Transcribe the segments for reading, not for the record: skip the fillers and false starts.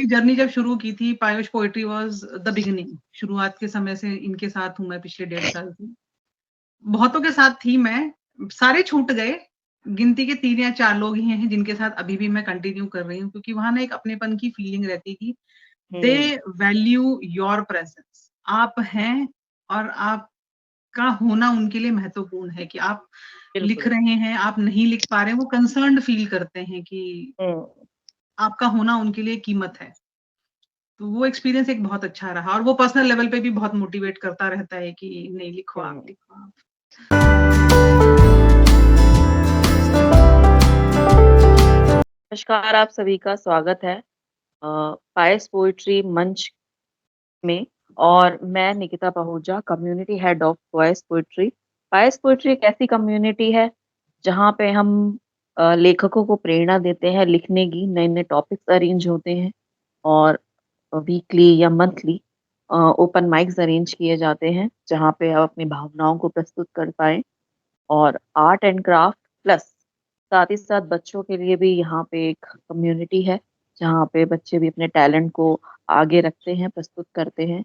Journey जब शुरू की थी, पायोश पोएट्री वाज़ द बिगिनिंग। शुरुआत के समय से इनके साथ हूँ मैं पिछले 1.5 साल से। बहुतों के साथ थी मैं, सारे छूट गए। गिनती के 3 या 4 लोग ही हैं जिनके साथ अभी भी मैं कंटिन्यू कर रही हूँ, क्योंकि वहाँ ना एक अपनेपन की फीलिंग रहती थी। दे हुँ, वैल्यू योर प्रेजेंस। आप हैं और आपका होना उनके लिए महत्वपूर्ण है कि आप लिख बिल्कुल। रहे हैं, आप नहीं लिख पा रहे हैं, वो कंसर्न्ड फील करते हैं कि हुँ, आपका होना उनके लिए कीमत है। तो वो एक्सपीरियंस एक बहुत अच्छा रहा और वो पर्सनल लेवल पे भी बहुत मोटिवेट करता रहता है कि नहीं, लिखो आप, हुँ। लिखो आप। नमस्कार, आप सभी का स्वागत है पायस पोएट्री मंच में और मैं Nikita Pahuja, community head of Pious Poetry. Pious Poetry एक ऐसी कम्युनिटी है, जहाँ पे हम लेखकों को प्रेरणा देते हैं लिखने की, नए-नए टॉपिक्स अरेंज होते हैं और वीकली या मंथली ओपन माइक्स अरेंज किए जाते हैं, जहाँ पे आप अपनी भावनाओं को प्रस्तुत कर पाएँ। और आर्ट एंड क्राफ्ट प्लस साथ ही साथ बच्चों के लिए भी यहाँ पे एक कम्युनिटी है, जहाँ पे बच्चे भी अपने टैलेंट को आगे रखते हैं, प्रस्तुत करते हैं।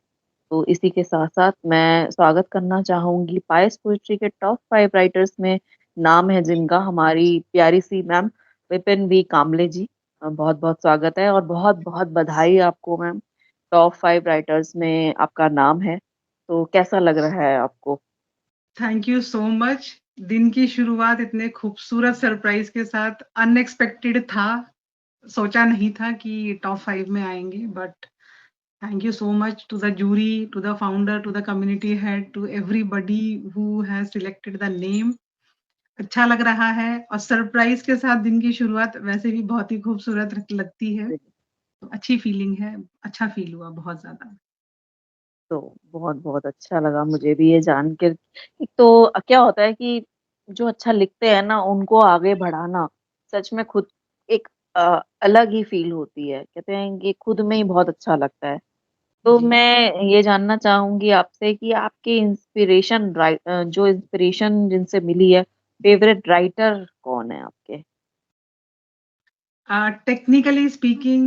तो इसी के साथ-साथ मैं स्वागत करना चाहूँगी पायस पोएट्री के टॉप 5 राइटर्स में नाम है जिनका हमारी प्यारी-सी मैम विपिन वी कांबले जी। बहुत-बहुत स्वागत है और बहुत-बहुत बधाई आपको मैम। टॉप 5 राइटर्स में आपका नाम है, तो कैसा लग रहा है आपको? Thank you so much. दिन की शुरुआत इतने खूबसूरत सरप्राइज़ के साथ अनएक्सपेक्टेड था। सोचा नहीं था कि टॉप 5 में आएँगे, but thank you so much to the jury, to the founder, to the community head, to everybody who has selected the name. अच्छा लग रहा है और सरप्राइज़ के साथ दिन की शुरुआत वैसे भी बहुत ही खूबसूरत लगती है। तो अच्छी फीलिंग है, अच्छा फील हुआ बहुत ज़्यादा। तो बहुत-बहुत अच्छा लगा मुझे भी ये जान के। एक तो क्या होता है कि जो अच्छा लिखते हैं ना, उनको आगे बढ़ाना सच में खुद एक अलग ही फ़ील होती है। कहते हैं कि खुद में ही बहुत अच्छा लगता है। तो जी। मैं ये जानना चाहूँगी आपसे कि आपके जो इंस्पिरेशन जिनसे मिली है, फ़ेवरेट राइटर कौन है आपके? टेक्निकली स्पीकिंग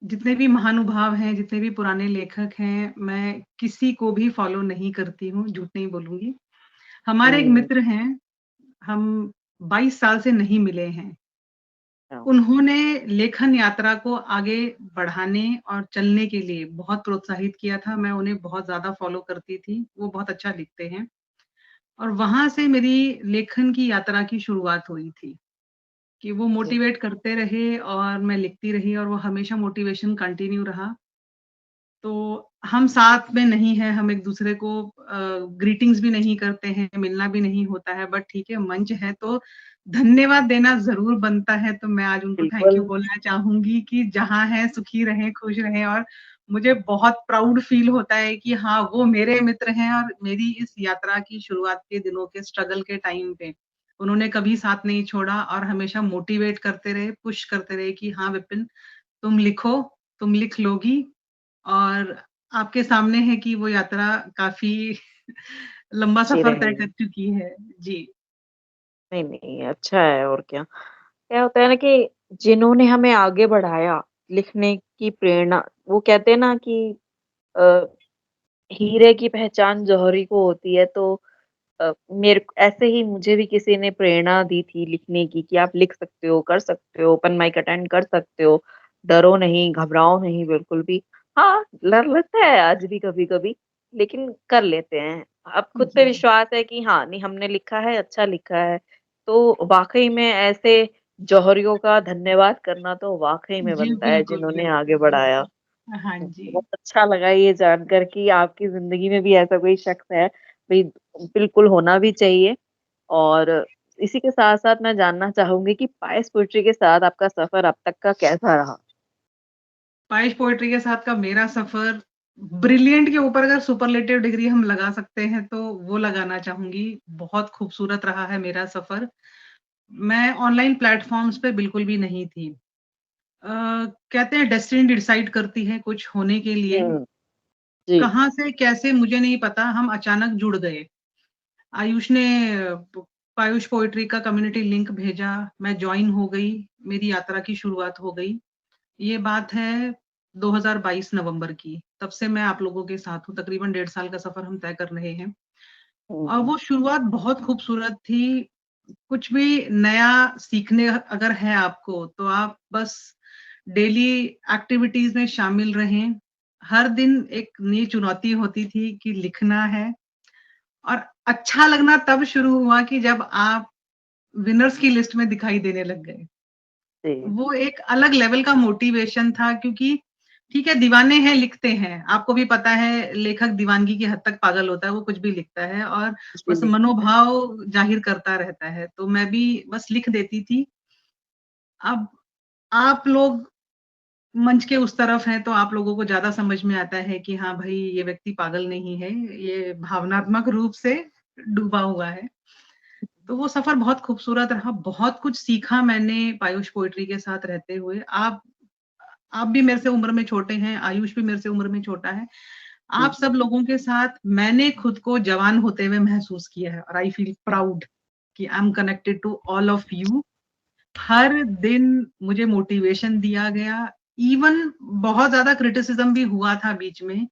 जितने भी महानुभाव हैं, जितने भी पुराने लेखक हैं, मैं किसी को भी फ़ॉलो नहीं करती हूँ, झूठ नहीं बोलूँगी। हमारे एक हुँ, मित्र हैं, हम 22 साल से नहीं मिले हैं। हाँ, उन्होंने लेखन यात्रा को आगे बढ़ाने और चलने के लिए बहुत प्रोत्साहित किया था। मैं उन्हें बहुत ज़्यादा फ़ॉलो करती थी। वो बहुत अच्छा लिखते हैं और वहाँ से मेरी लेखन की यात्रा की शुरुआत हुई थी कि वो जी, मोटिवेट करते रहे और मैं लिखती रही और वो हमेशा मोटिवेशन कंटिन्यू रहा। तो हम साथ में नहीं हैं, हम एक-दूसरे को ग्रीटिंग्स भी नहीं करते हैं, मिलना भी नहीं होता है, बट ठीक है, मंच है तो धन्यवाद देना ज़रूर बनता है, तो मैं आज उनको थैंक बिल्कुल। यू बोलना चाहूँगी कि जहाँ हैं, सुखी रहें, खुश रहें और मुझे बहुत प्राउड फ़ील होता है कि हाँ, वो मेरे मित्र हैं और मेरी इस यात्रा की शुरुआत के दिनों के स्ट्रगल के टाइम पे, उन्होंने कभी साथ नहीं छोड़ा और हमेशा मोटिवेट करते रहे, पुश करते रहे कि हाँ, विपिन तुम लिखो, तुम लिख लोगी और आपके सामने है कि वो यात्रा काफ़ी लंबा अच्छी सफ़र तय कर रहेगी। चुकी है। जी। नहीं, नहीं, अच्छा है और क्या। क्या होता है ना कि जिन्होंने हमें आगे बढ़ाया, लिखने की प्रेरणा वो कहते हैं ना कि अ, हीरे की पहचान जौहरी को होती है तो मेरे को ऐसे ही मुझे भी किसी ने प्रेरणा दी थी लिखने की कि आप लिख सकते हो, कर सकते हो, ओपन माइक अटेंड कर सकते हो, डरो नहीं, घबराओ नहीं बिल्कुल भी। हाँ, डर लगता है आज भी कभी-कभी, लेकिन कर लेते हैं। अब खुद पे जी। विश्वास है कि हाँ, नहीं हमने लिखा है, अच्छा लिखा है। तो वाक़ई में ऐसे जौहरियों का धन्यवाद करना तो वाक़ई में जी, बनता है बिल्कुल, जिन्होंने आगे बिल्कुल, बढ़ाया। बिल्कुल। हाँ जी। बहुत अच्छा लगा ये जानकर कि आपकी ज़िंदगी में भी ऐसा कोई शख्स है, भई बिल्कुल होना भी चाहिए। और इसी के साथ-साथ मैं जानना चाहूँगी कि पायस पोएट्री के साथ आपका सफ़र अब तक का कैसा रहा? पाइश पोएट्री के साथ का मेरा सफ़र ब्रिलियंट के ऊपर अगर सुपरलेटिव डिग्री हम लगा सकते हैं, तो वो लगाना चाहूँगी। बहुत खूबसूरत रहा है मेरा सफ़र। मैं ऑनलाइन प्लेटफ़ॉर्म्स पे बिल्कुल भी नहीं थी। कहते हैं डेस्टिनी डिसाइड करती है कुछ होने के लिए। हुँ, जी, कहाँ से कैसे मुझे नहीं पता, हम अचानक जुड़ गए। आयुष ने प पायुष पोएट्री का कम्युनिटी लिंक भेजा, मैं जॉइन हो गई, मेरी यात्रा की शुरुआत हो गई। ये बात है 2022 नवंबर की। तब से मैं आप लोगों के साथ हूँ, तकरीबन 1.5 साल का सफ़र हम तय कर रहे हैं। और वो शुरुआत बहुत खूबसूरत थी। कुछ भी नया सीखने अगर है आपको, तो आप बस डेली एक्टिविटीज़ में शामिल रहें। हर दिन एक नई चुनौती होती थी कि लिखना है, और अच्छा लगना तब शुरू हुआ कि जब आप विनर्स की लिस्ट में दिखाई देने लग गए। जी, वो एक अलग लेवल का मोटिवेशन था, क्योंकि ठीक है, दीवाने हैं, लिखते हैं। आपको भी पता है लेखक दीवानगी की हद तक पागल होता है, वो कुछ भी लिखता है और बस जी, मनोभाव ज़ाहिर करता रहता है। तो मैं भी बस लिख देती थी। अब आप लोग मंच के उस तरफ हैं, तो आप लोगों को ज़्यादा समझ में आता है कि हाँ भाई, ये व्यक्ति पागल नहीं है, ये भावनात्मक रूप से डूबा हुआ है। तो वो सफ़र बहुत खूबसूरत रहा, बहुत कुछ सीखा मैंने पायुष पोएट्री के साथ रहते हुए। आप भी मेरे से उम्र में छोटे हैं, आयुष भी मेरे से उम्र में छोटा है। जी, आप सब लोगों के साथ मैंने खुद को जवान होते हुए महसूस किया है, और आई फील प्राउड कि I am connected to all of you. हर दिन मुझे मोटिवेशन दिया गया, इवन बहुत ज़्यादा क्रिटिसिज़्म भी हुआ था बीच में,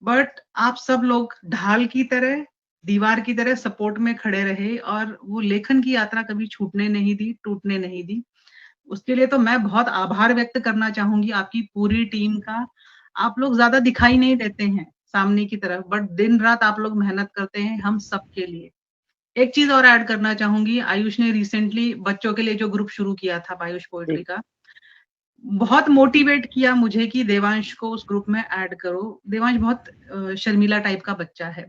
बट आप सब लोग ढाल की तरह, दीवार की तरह सपोर्ट में खड़े रहे, और वो लेखन की यात्रा कभी छूटने नहीं दी, टूटने नहीं दी। उसके लिए तो मैं बहुत आभार व्यक्त करना चाहूँगी आपकी पूरी टीम का। आप लोग ज़्यादा दिखाई नहीं देते हैं सामने की तरफ, बट दिन-रात आप लोग मेहनत करते हैं हम सबके लिए। एक चीज़ और ऐड करना चाहूँगी, आयुष ने रिसेंटली बच्चों के लिए जो ग्रुप शुरू किया था पायुष जी, पोएट्री का, बहुत मोटिवेट किया मुझे कि देवांश को उस ग्रुप में ऐड करो। देवांश बहुत शर्मीला टाइप का बच्चा है।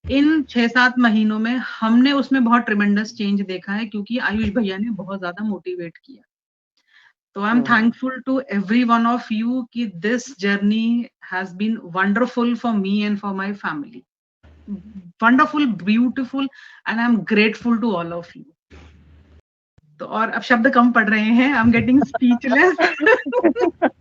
इन 6-7 महीनों में हमने उसमें बहुत ट्रेमेंडस चेंज देखा है, क्योंकि आयुष भैया ने बहुत ज़्यादा मोटिवेट किया। So I'm hmm, thankful to every one of you कि this journey has been wonderful for me and for my family. Wonderful, beautiful, and I'm grateful to all of you. तो और अब शब्द कम पड़ रहे हैं, I'm getting speechless.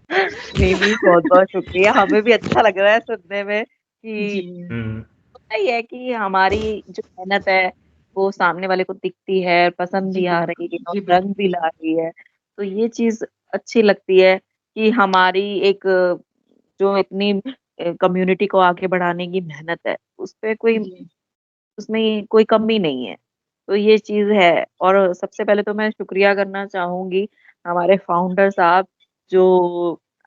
नहीं, नहीं, बहुत-बहुत शुक्रिया। हमें भी अच्छा लग रहा है सुनने में कि जी, हुँ। होता ही है कि हमारी जो मेहनत है, वो सामने वाले को दिखती है, पसंद जी भी आ बिल्कुल, रही है और जी रंग बिल्कुल, भी ला रही है। तो ये चीज़ अच्छी लगती है कि हमारी एक जो इतनी कम्युनिटी को आगे बढ़ाने की मेहनत है, उसपे कोई जी, उसमें कोई कमी नहीं है। तो ये चीज़ है और सबसे पहले तो मैं शुक्रिया करना चाहूँगी हमारे फाउंडर साहब जो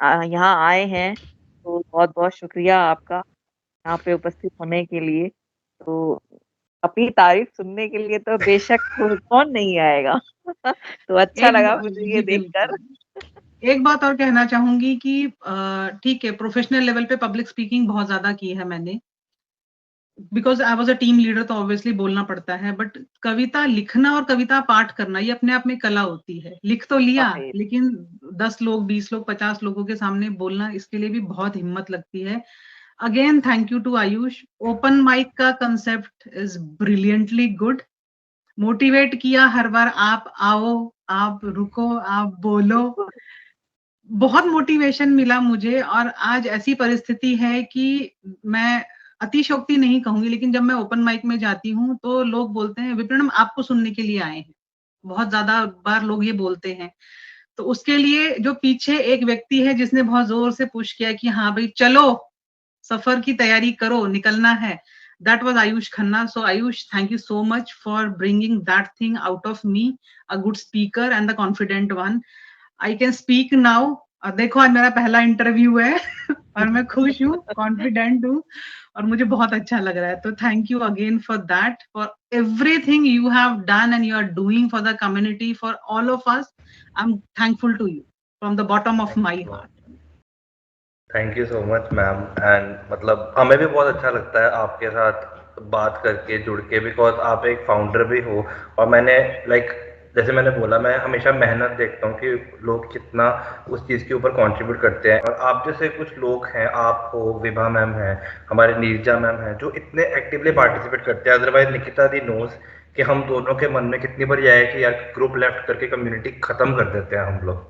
यहाँ आए हैं, तो बहुत-बहुत शुक्रिया आपका यहाँ पे उपस्थित होने के लिए। तो अपनी तारीफ़ सुनने के लिए तो बेशक कौन नहीं आएगा। तो अच्छा एक लगा ब मुझे ये जी देखकर। बिल्कुल। एक बात और कहना चाहूँगी कि ठीक है, प्रोफेशनल लेवल पे पब्लिक स्पीकिंग बहुत ज़्यादा की है मैंने। Because I was a team leader, तो ऑब्वियसली बोलना पड़ता है, बट कविता लिखना और कविता पाठ करना ये अपने आप में कला होती है। लिख तो लिया, वाक़ई लेकिन 10 लोग, 20 लोग, 50 लोगों के सामने बोलना, इसके लिए भी बहुत हिम्मत लगती है। Again thank you to Ayush. Open mic का concept is brilliantly good. Motivate किया हर बार, आप आओ, आप रुको, आप बोलो। बिल्कुल, बहुत मोटिवेशन मिला मुझे, और आज ऐसी परिस्थिति है कि मैं अतिशयोक्ति नहीं कहूँगी, लेकिन जब मैं ओपन माइक में जाती हूँ, तो लोग बोलते हैं, "विपिन, हम आपको सुनने के लिए आए हैं।" बहुत ज़्यादा बार लोग ये बोलते हैं। तो उसके लिए जो पीछे एक व्यक्ति है जिसने बहुत ज़ोर से पुश किया कि हाँ भाई चलो, सफ़र की तैयारी करो, निकलना है। That was Ayush Khanna. So Ayush, thank you so much for bringing that thing out of me, a good speaker and the confident one. I can speak now. देखो, आज मेरा पहला इंटरव्यू है और मैं खुश हूँ, कॉन्फिडेंट हूँ, और मुझे बहुत अच्छा लग रहा है। तो thank you again for that, for everything you have done and you are doing for the community, for all of us. I am thankful to you from the bottom of my heart. Thank you so much ma'am. And मतलब हमें भी बहुत अच्छा लगता है आपके साथ बात करके, जुड़ के, बिकॉज आप एक फाउंडर भी हो। और मैंने लाइक जैसे मैंने बोला, मैं हमेशा मेहनत देखता हूँ कि लोग कितना उस चीज़ के ऊपर कंट्रीब्यूट करते हैं। और आप जैसे कुछ लोग हैं, आप हो, विभा मैम हैं, हमारे नीरजा मैम हैं, जो इतने एक्टिवली पार्टिसिपेट करते हैं। अदरवाइज निकिता दी नोज कि हम दोनों के मन में कितनी बार ये आया कि यार ग्रुप लेफ्ट करके कम्युनिटी ख़त्म कर देते हैं हम लोग।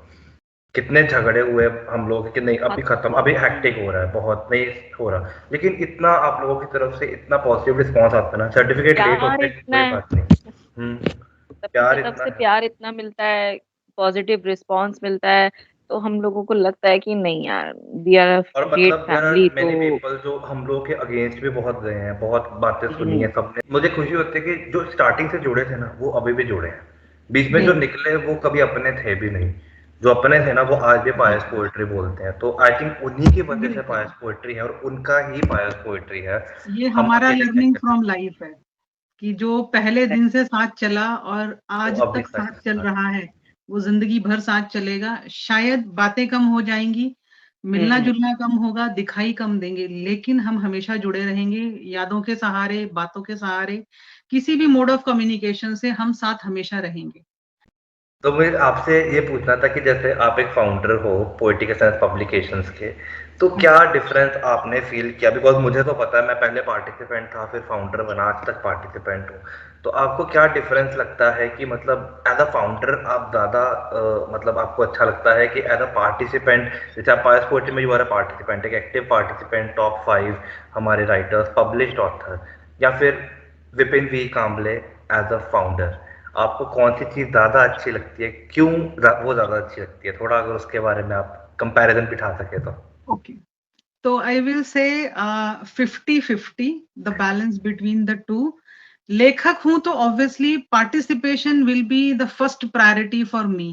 कितने झगड़े हुए हम लोग कि नहीं अभी खत्म, अभी हैक्टिक हो रहा है, बहुत नहीं हो रहा। लेकिन इतना आप लोगों की तरफ से इतना पॉजिटिव रिस्पांस आता है ना, सर्टिफिकेट लेट प्यार होते हैं इतना कोई है, बात नहीं। सबकी प्यार तरफ इतना से है। प्यार इतना मिलता है, पॉजिटिव रिस्पॉन्स मिलता है, तो हम लोगों को लगता है कि नहीं यार, वी आर अ और ग्रेट मतलब देयर आर फैमिली। मेनी तो पीपल जो हम लोग के अगेंस्ट भी बहुत गए हैं, बहुत बातें सुनी हम्म, है सबने। मुझे खुशी होती है कि जो स्टार्टिंग से जुड़े थे ना वो अभी भी जुड़े हैं। बीच में जो हम्म, निकले वो कभी अपने थे भी नहीं। जो अपने थे ना वो आज भी पायस बिल्कुल पोएट्री बोलते हैं, तो आई थिंक उन्हीं की वजह से बिल्कुल। पायस पोएट्री है और उनका ही पायस पोएट्री है। ये हम हमारा अकेले नहीं लर्निंग कर फ्रॉम सकते। लाइफ है कि जो पहले दिन से साथ चला और वो आज अभी तक तक साथ है चल साथ। रहा है, वो जिंदगी भर साथ चलेगा। शायद बातें कम हो जाएंगी, मिलना हम्म, जुलना कम होगा, दिखाई कम देंगे, लेकिन हम हमेशा जुड़े रहेंगे यादों के सहारे, बातों के सहारे, किसी भी मोड ऑफ कम्युनिकेशन से हम साथ हमेशा रहेंगे। तो मुझे आपसे ये पूछना था कि जैसे आप एक फाउंडर हो पोएटिक एसेंस पब्लिकेशंस के, तो क्या डिफरेंस आपने फील किया? बिकॉज मुझे तो पता है, मैं पहले पार्टिसिपेंट था फिर फाउंडर बना, आज तक पार्टिसिपेंट हूँ। तो आपको क्या डिफरेंस लगता है कि मतलब एज अ फाउंडर आप ज़्यादा मतलब आपको अच्छा लगता है कि एज अ पार्टिसिपेंट, जैसे आप पायस पोएट्री में यू आर अ पार्टिसिपेंट, एक एक्टिव पार्टिसिपेंट, टॉप 5 हमारे राइटर्स, पब्लिश्ड ऑथर, या फिर Vipin V Kamble as a founder? आपको कौन सी चीज़ ज़्यादा अच्छी लगती है, क्यों वो ज़्यादा अच्छी लगती है? थोड़ा अगर उसके बारे में आप कंपैरिजन बिठा सके तो। ओके, तो I will say 50-50, the balance between the two. लेखक हूं तो obviously participation will be the first priority for me.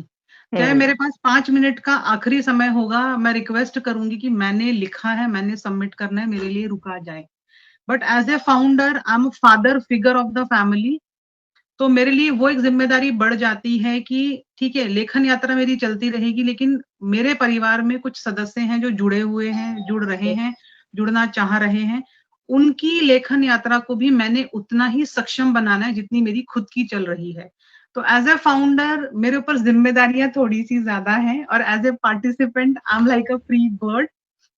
चाहे हम्म, मेरे पास 5 मिनट का आखिरी समय होगा, मैं रिक्वेस्ट करूंगी कि मैंने लिखा है, मैंने सबमिट करना है, मेरे लिए रुका जाए। But as a founder I am father figure of the family, तो मेरे लिए वो एक जिम्मेदारी बढ़ जाती है कि ठीक है, लेखन यात्रा मेरी चलती रहेगी, लेकिन मेरे परिवार में कुछ सदस्य हैं जो जुड़े हुए हैं, जुड़ रहे हैं, जुड़ना चाह रहे हैं। उनकी लेखन यात्रा को भी मैंने उतना ही सक्षम बनाना है जितनी मेरी खुद की चल रही है। तो एज ए फाउंडर मेरे ऊपर जिम्मेदारियां थोड़ी सी ज्यादा हैं, और as a participant I am like a free bird,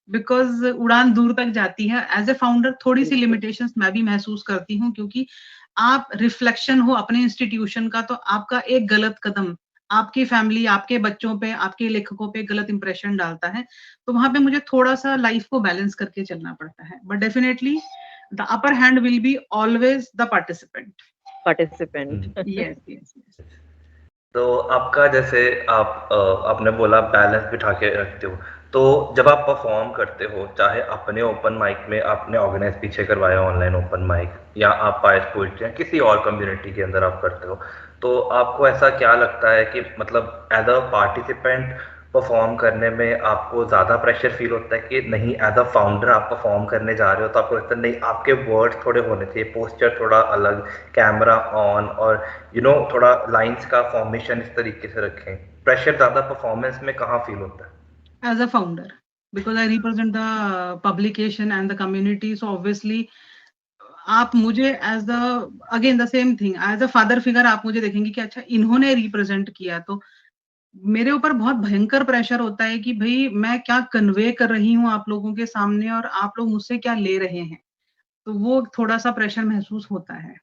because उड़ान दूर तक जाती है। एज ए फाउंडर थोड़ी सी बिल्कुल, लिमिटेशंस मैं भी महसूस करती हूँ, क्योंकि आप रिफ्लेक्शन हो अपने इंस्टीट्यूशन का, तो आपका एक गलत कदम आपकी फैमिली, आपके बच्चों पे, आपके लेखकों पे गलत इंप्रेशन डालता है। तो वहां पे मुझे थोड़ा सा लाइफ को बैलेंस करके चलना पड़ता है, but definitely the upper hand will be always the participant. Participant. Yes yes yes. तो आपका जैसे आपने बोला बैलेंस बिठा के रखते हो, तो जब आप परफॉर्म करते हो, चाहे अपने ओपन माइक में आपने ऑर्गेनाइज पीछे करवाया ऑनलाइन ओपन माइक, या आप पायस पोइट्री या किसी और कम्युनिटी के अंदर आप करते हो, तो आपको ऐसा क्या लगता है कि मतलब एज अ पार्टिसिपेंट परफॉर्म करने में आपको ज़्यादा प्रेशर फील होता है कि नहीं एज अ फाउंडर आप परफॉर्म करने जा रहे हो तो आपको लगता है नहीं आपके वर्ड्स थोड़े होने चाहिए, पोस्चर थोड़ा अलग, कैमरा ऑन, और थोड़ा लाइंस का फॉर्मेशन इस तरीके से रखें? प्रेशर ज़्यादा परफॉर्मेंस में कहाँ फील होता है? As a founder, because I represent the publication and the community, so obviously आप मुझे as the, again the same thing, as a father figure आप मुझे देखेंगे कि अच्छा इन्होंने रिप्रेजेंट किया, तो मेरे ऊपर बहुत भयंकर प्रेशर होता है कि भाई मैं क्या कन्वे कर रही हूँ आप लोगों के सामने, और आप लोग मुझसे क्या ले रहे हैं। तो वो थोड़ा सा प्रेशर महसूस होता है।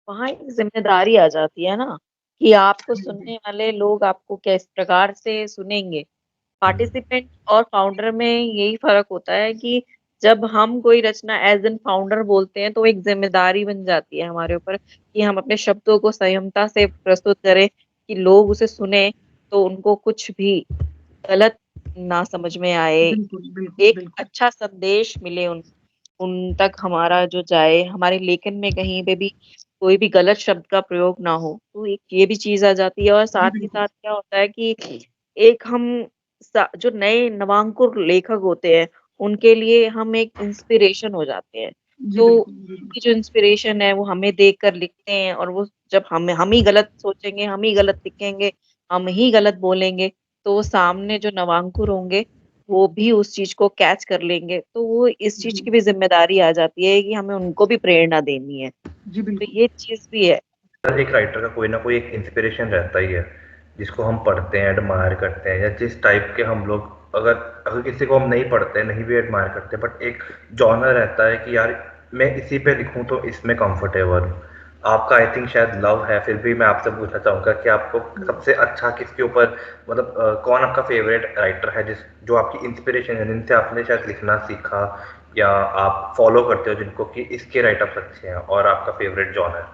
वहाँ एक ज़िम्मेदारी आ जाती है ना, कि आपको सुनने वाले लोग आपको किस प्रकार से सुनेंगे। हम्म। पार्टिसिपेंट और फाउंडर में यही फ़र्क होता है कि जब हम कोई रचना एज़ एन फाउंडर बोलते हैं, तो एक ज़िम्मेदारी बन जाती है हमारे ऊपर कि हम अपने शब्दों को संयमता से प्रस्तुत करें, कि लोग उसे सुनें, तो उनको कुछ भी गलत ना समझ में आए। बिल्कुल बिल्कुल एक बिल्कुल। अच्छा संदेश मिले उन तक हमारा जो जाए, हमारे लेखन में कहीं पे भी कोई भी गलत शब्द का प्रयोग ना हो, तो एक ये भी चीज़ आ जाती है। और जी साथ ही बिल्कुल। साथ क्या होता है कि एक हम जो नए नवांकुर लेखक होते हैं, उनके लिए हम एक इंस्पिरेशन हो जाते हैं। जी तो बिल्कुल बिल्कुल। उनकी जो इंस्पिरेशन है वो हमें देखकर लिखते हैं, और वो जब हम ही गलत सोचेंगे, हम ही गलत लिखेंगे, हम ही गलत बोलेंगे, तो वो सामने जो नवांकुर होंगे, वो भी उस चीज़ को कैच कर लेंगे। तो वो इस चीज़ जी की भी ज़िम्मेदारी आ जाती है कि हमें उनको भी प्रेरणा देनी है। जी तो बिल्कुल। ये चीज़ भी है। हर एक राइटर का कोई ना कोई एक इंस्पिरेशन रहता ही है, जिसको हम पढ़ते हैं, एडमायर करते हैं, या जिस टाइप के हम लोग, अगर अगर किसी को हम नहीं पढ़ते, नहीं भी एडमायर करते, बट एक जॉनर रहता है कि यार मैं इसी पे लिखूं तो इसमें कंफर्टेबल हूँ। आपका आई थिंक शायद लव है, फिर भी मैं आपसे पूछना चाहूँगा कि आपको सबसे अच्छा किसके ऊपर, मतलब कौन आपका फेवरेट राइटर है जिस जो आपकी इंस्पिरेशन है, जिनसे आपने शायद लिखना सीखा, या आप फॉलो करते हो जिनको कि इसके राइटअप्स अच्छे हैं, और आपका फेवरेट जॉनर?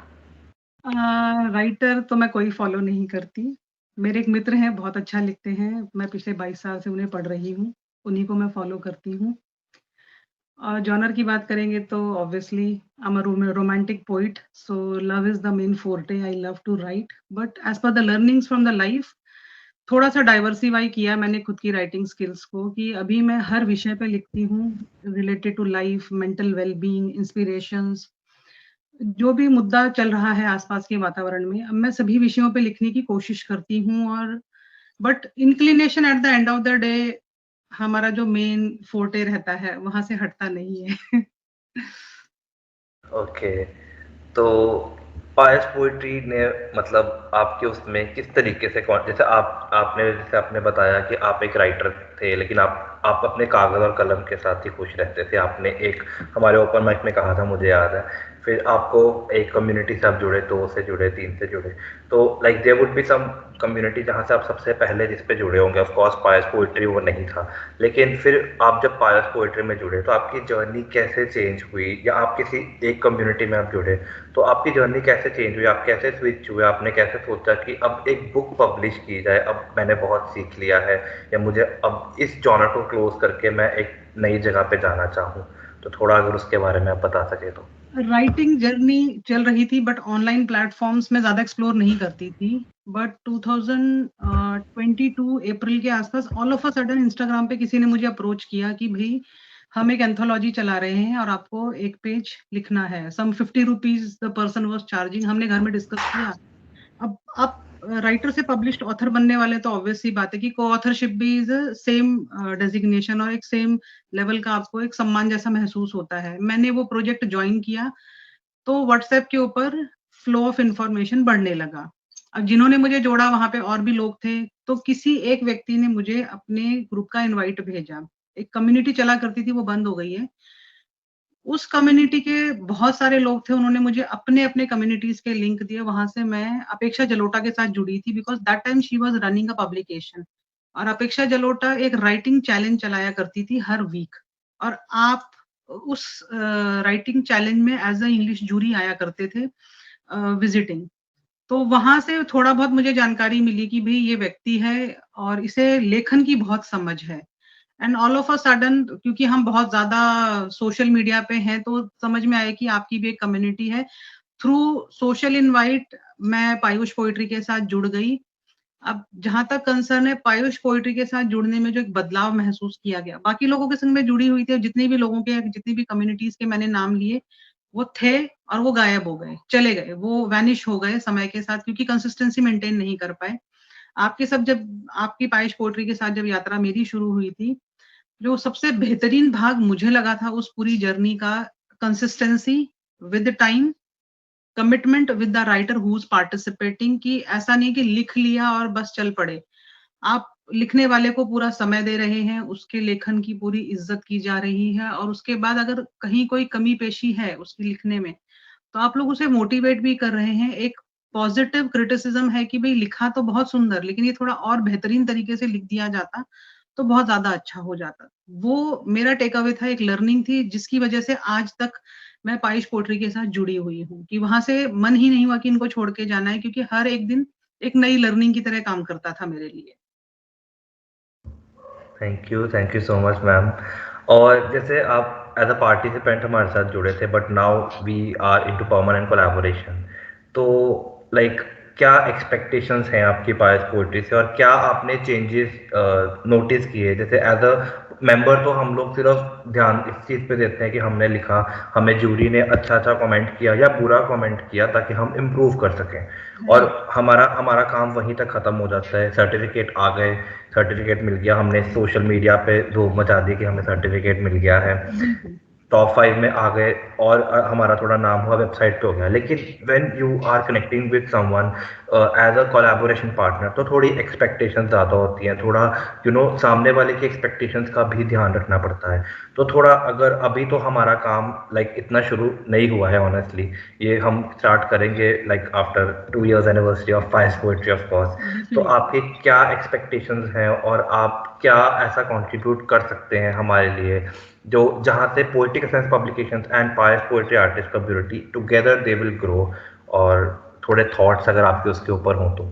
राइटर तो मैं कोई फॉलो नहीं करती, मेरे एक मित्र हैं, बहुत अच्छा लिखते हैं। मैं पिछले 22 साल से उन्हें पढ़ रही हूँ। उन्हीं को मैं फ़ॉलो करती हूँ। और जॉनर की बात करेंगे तो obviously I am a romantic poet, so love is the main forte I love to write. But as per the learnings from the life, थोड़ा-सा डाइवर्सिफ़ाई किया मैंने खुद की राइटिंग स्किल्स को कि अभी मैं हर विषय पे लिखती हूँ, related to life, mental well being, inspirations, जो भी मुद्दा चल रहा है आस-पास के वातावरण में, अब मैं सभी विषयों पे लिखने की कोशिश करती हूँ। और but inclination at the end of the day हमारा जो मेन फोर्टे रहता है, वहाँ से हटता नहीं है। ओके। तो पायस पोएट्री ने मतलब आपके उसमें किस तरीके से जैसे आपने बताया कि आप एक राइटर थे, लेकिन आप अपने कागज़ और कलम के साथ ही खुश रहते थे। आपने एक हमारे ओपन माइक में कहा था, मुझे याद है। फिर आपको एक कम्युनिटी से आप जुड़े, 2 से जुड़े, 3 से जुड़े। तो like there would be some community जहाँ से आप सबसे पहले जिस पे जुड़े होंगे, ऑफ कोर्स पायस पोएट्री वो नहीं था। लेकिन फिर आप जब पायस पोएट्री में जुड़े तो आपकी जर्नी कैसे चेंज हुई, या आप किसी एक कम्युनिटी में आप जुड़े तो आपकी जर्नी कैसे चेंज हुई, आप कैसे स्विच हुए, आपने कैसे सोचा कि अब एक बुक पब्लिश की जाए, अब मैंने बहुत सीख लिया है, या मुझे अब इस जॉनर को क्लोज करके मैं एक नई जगह पे जाना चाहूँ। तो थोड़ा अगर उसके बारे में आप बता सके तो। राइटिंग जर्नी चल रही थी बट ऑनलाइन प्लेटफ़ॉर्म्स में ज़्यादा एक्सप्लोर नहीं करती थी। बट 2022 अप्रैल के आस-पास all of a sudden Instagram पे किसी ने मुझे अप्रोच किया कि भई हम एक एंथोलॉजी चला रहे हैं और आपको एक पेज लिखना है। सम ₹50 द पर्सन वाज़ चार्जिंग। हमने घर में डिस्कस किया। अब आप राइटर से पब्लिश्ड ऑथर बनने वाले तो ऑब्वियस सी बात है कि को-ऑथरशिप भी इज़ अ सेम डेज़िग्नेशन और एक सेम लेवल का आपको एक सम्मान जैसा महसूस होता है। मैंने वो प्रोजेक्ट जॉइन किया, तो व्हाट्सएप के ऊपर फ्लो ऑफ इन्फॉर्मेशन बढ़ने लगा। अब जिन्होंने मुझे जोड़ा वहाँ पे और भी लोग थे, तो किसी एक व्यक्ति ने मुझे अपने ग्रुप का इनवाइट भेजा। एक कम्युनिटी चला करती थी, वो बंद हो गई है। उस कम्युनिटी के बहुत सारे लोग थे, उन्होंने मुझे अपने-अपने कम्युनिटीज़ के लिंक दिए, वहाँ से मैं अपेक्षा जलोटा के साथ जुड़ी थी because that time she was running a publication. और अपेक्षा जलोटा एक राइटिंग चैलेंज चलाया करती थी हर वीक। और आप उस राइटिंग चैलेंज में एज़ अ इंग्लिश जूरी आया करते थे विज़िटिंग। तो वहाँ से थोड़ा बहुत मुझे जानकारी मिली कि भई ये व्यक्ति है और इसे लेखन की बहुत समझ है। And all of a sudden क्योंकि हम बहुत ज़्यादा सोशल मीडिया पे हैं, तो समझ में आया कि आपकी भी एक कम्युनिटी है। थ्रू सोशल इनवाइट मैं पायुष पोएट्री के साथ जुड़ गई। अब जहाँ तक कंसर्न है पायुष पोएट्री के साथ जुड़ने में जो एक बदलाव महसूस किया गया, बाकी लोगों के संग मैं जुड़ी हुई थी, जितने भी लोगों के जितनी भी कम्युनिटीज़ के मैंने नाम लिए, वो थे और वो गायब हो गए, चले गए, वो वैनिश हो गए समय के साथ क्योंकि कंसिस्टेंसी मेंटेन नहीं कर पाए। आपकी पायुष पोएट्री के साथ जब यात्रा मेरी शुरू हुई थी, जो सबसे बेहतरीन भाग मुझे लगा था उस पूरी जर्नी का consistency with time, commitment with the writer who is participating कि ऐसा नहीं कि लिख लिया और बस चल पड़े। आप लिखने वाले को पूरा समय दे रहे हैं, उसके लेखन की पूरी इज़्ज़त की जा रही है और उसके बाद अगर कहीं कोई कमी-पेशी है उसके लिखने में, तो आप लोग उसे मोटिवेट भी कर रहे हैं। एक पॉज़िटिव क्रिटिसिज़्म है कि भई लिखा तो बहुत सुंदर, लेकिन ये थोड़ा और बेहतरीन तरीके से लिख दिया जाता, तो बहुत ज़्यादा अच्छा हो जाता। वो मेरा टेक अवे था, एक लर्निंग थी जिसकी वज़ह से आज तक मैं पाइश पोएट्री के साथ जुड़ी हुई हूँ, कि वहाँ से मन ही नहीं हुआ कि इनको छोड़ के जाना है क्योंकि हर एक दिन एक नई लर्निंग की तरह काम करता था मेरे लिए। Thank you so much ma'am. और जैसे आप एज अ पार्टिसिपेंट हमारे साथ जुड़े थे, but now we are into permanent collaboration. तो लाइक क्या एक्सपेक्टेशंस हैं आपकी पायस पोएट्री से, और क्या आपने चेंजेस नोटिस किए? जैसे एज अ मेंबर तो हम लोग सिर्फ ध्यान इस चीज़ पे देते हैं कि हमने लिखा, हमें जूरी ने अच्छा कमेंट किया या बुरा कमेंट किया ताकि हम इम्प्रूव कर सकें, और राइट, हमारा हमारा काम वहीं तक ख़त्म हो जाता है। सर्टिफिकेट आ गए, सर्टिफिकेट मिल गया, हमने सोशल मीडिया पे धूम मचा दी कि हमें सर्टिफिकेट मिल गया है, बिल्कुल। टॉप 5 में आ गए, और हमारा थोड़ा नाम हुआ, वेबसाइट पे हो गया। लेकिन when you are connecting with someone as a collaboration partner, तो थोड़ी एक्सपेक्टेशंस ज़्यादा होती हैं, थोड़ा सामने वाले की एक्सपेक्टेशंस का भी ध्यान रखना पड़ता है। तो थोड़ा अगर अभी तो हमारा काम लाइक इतना शुरू नहीं हुआ है ऑनेस्टली, ये हम स्टार्ट करेंगे like after 2 years anniversary of Pious Poetry of course. तो डेफिनिटली। आपके क्या एक्सपेक्टेशंस हैं, और आप क्या ऐसा कंट्रीब्यूट कर सकते हैं हमारे लिए, जो जहाँ से poetic sense publications and Pious Poetry artist community together they will grow, और थोड़े थॉट्स अगर आपके उसके ऊपर हों तो।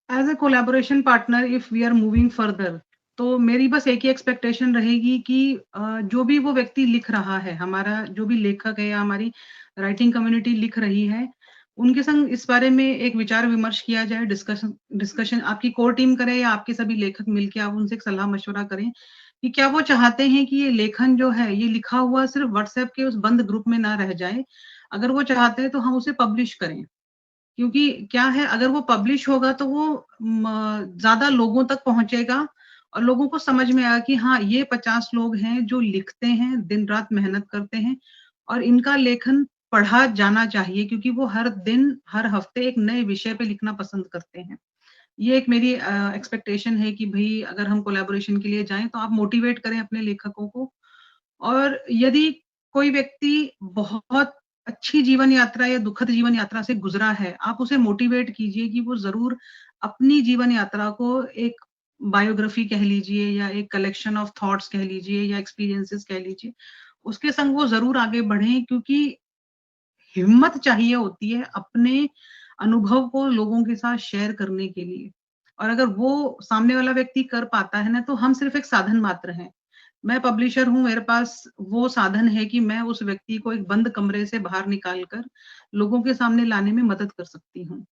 As a collaboration partner if we are moving further, तो मेरी बस एक ही एक्सपेक्टेशन रहेगी कि जो भी वो व्यक्ति लिख रहा है, हमारा जो भी लेखक है या हमारी राइटिंग कम्युनिटी लिख रही है, उनके संग इस बारे में एक विचार विमर्श किया जाए, डिस्कशन डिस्कशन आपकी कोर टीम करे या आपके सभी लेखक मिलके आप उनसे एक सलाह मशवरा करें कि क्या वो चाहते हैं कि ये लेखन जो है, ये लिखा हुआ सिर्फ व्हाट्सएप के उस बंद ग्रुप में ना रह जाए। अगर वो चाहते हैं तो हम उसे पब्लिश करें। क्योंकि क्या है, अगर वो पब्लिश होगा तो वो ज़्यादा लोगों तक पहुँचेगा और लोगों को समझ में आएगा कि हाँ, ये 50 लोग हैं जो लिखते हैं, दिन-रात मेहनत करते हैं और इनका लेखन पढ़ा जाना चाहिए क्योंकि वो हर दिन, हर हफ्ते एक नए विषय पे लिखना पसंद करते हैं। ये एक मेरी एक्सपेक्टेशन है कि भई अगर हम कोलैबोरेशन के लिए जाएँ तो आप मोटिवेट करें अपने लेखकों को और यदि कोई व्यक्ति बहुत अच्छी जीवन यात्रा या दुखद जीवन यात्रा से गुज़रा है, आप उसे मोटिवेट कीजिए कि वो ज़रूर अपनी जीवन यात्रा को एक बायोग्राफी कह लीजिए या एक कलेक्शन ऑफ थॉट्स कह लीजिए या एक्सपीरियंसेस कह लीजिए, उसके संग वो ज़रूर आगे बढ़ें क्योंकि हिम्मत चाहिए होती है अपने अनुभव को लोगों के साथ शेयर करने के लिए। और अगर वो सामने वाला व्यक्ति कर पाता है ना, तो हम सिर्फ़ एक साधन मात्र हैं। मैं पब्लिशर हूँ, मेरे पास वो साधन है कि मैं उस व्यक्ति को एक बंद कमरे से बाहर निकाल कर लोगों के सामने लाने में मदद कर सकती हूँ।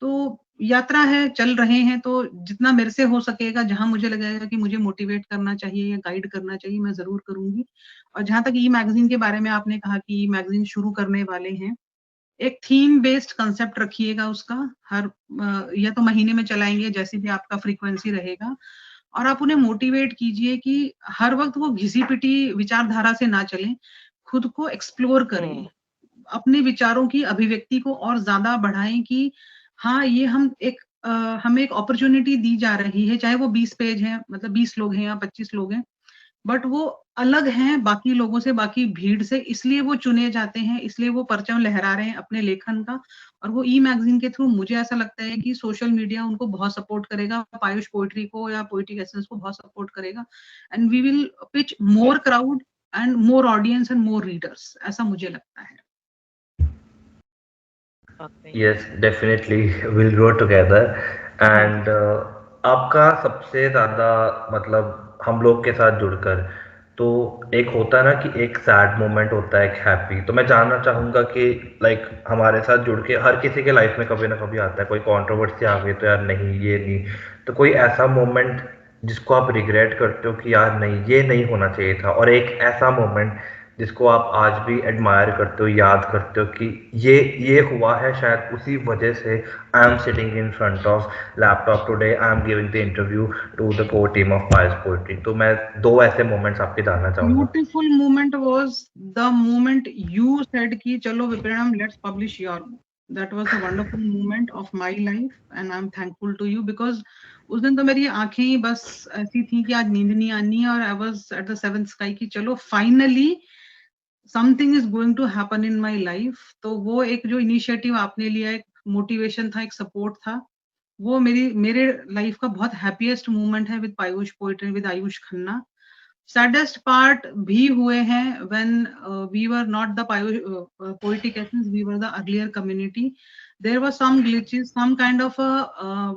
तो यात्रा है, चल रहे हैं तो जितना मेरे से हो सकेगा, जहाँ मुझे लगेगा कि मुझे मोटिवेट करना चाहिए या गाइड करना चाहिए, मैं ज़रूर करूँगी। और जहाँ तक ई-मैगज़ीन के बारे में आपने कहा कि ई-मैगज़ीन शुरू करने वाले हैं, एक थीम बेस्ड कांसेप्ट रखिएगा उसका, या तो महीने में चलाएँगे जैसे भी आपका फ्रीक्वेंसी रहेगा और आप उन्हें मोटिवेट कीजिए कि हर वक़्त वो घिसी-पिटी विचारधारा से ना चलें, खुद को एक्सप्लोर करें। हुँ। अपने विचारों की अभिव्यक्ति को और ज़्यादा बढ़ाएँ कि हाँ, ये हमें एक अपॉर्च्युनिटी दी जा रही है, चाहे वो 20 पेज हैं, मतलब 20 लोग हैं या 25 लोग हैं, बट वो अलग हैं बाकी लोगों से, बाकी भीड़ से, इसलिए वो चुने जाते हैं, इसलिए वो परचम लहरा रहे हैं अपने लेखन का और वो ई-मैगज़ीन के थ्रू मुझे ऐसा लगता है कि सोशल मीडिया उनको बहुत सपोर्ट करेगा, पायुष पोएट्री को या पोएटिक एसेंस को बहुत सपोर्ट करेगा and we will pitch more crowd and more audience and more readers, ऐसा मुझे लगता है। Okay. Yes definitely will grow together and आपका सबसे ज़्यादा मतलब हम लोग के साथ जुड़कर तो एक होता है ना कि एक सैड मोमेंट होता है, एक हैप्पी, तो मैं जानना चाहूँगा कि लाइक हमारे साथ जुड़ के हर किसी के लाइफ में कभी ना कभी आता है, कोई कंट्रोवर्सी आ गई तो यार नहीं ये नहीं, तो कोई ऐसा मोमेंट जिसको आप रिग्रेट करते हो कि यार नहीं ये नहीं होना चाहिए था, और एक ऐसा मोमेंट जिसको आप आज भी एडमायर करते हो, याद करते हो कि ये हुआ है शायद उसी वजह से I am sitting in front of laptop today, I am giving the interview to the core team of Pious Poetry. तो मैं दो ऐसे मोमेंट्स आपके जानना चाहूँगा। Beautiful moment was the moment you said कि चलो विप्रणम let's publish your book. That was the wonderful moment of my life and I'm thankful to you because उस दिन तो मेरी आंखें ही बस ऐसी थी कि आज नींद नहीं आनी है और I was at the seventh sky कि चलो finally something is going to happen in my life. तो वो एक जो इनिशिएटिव आपने लिया, एक मोटिवेशन था, एक सपोर्ट था, वो मेरे लाइफ का बहुत हैप्पीएस्ट मोमेंट है with Payush poetry, with Ayush Khanna. Saddest part भी हुए हैं when we were not the poetic essence, we were the earlier community. There was some glitches, some kind of a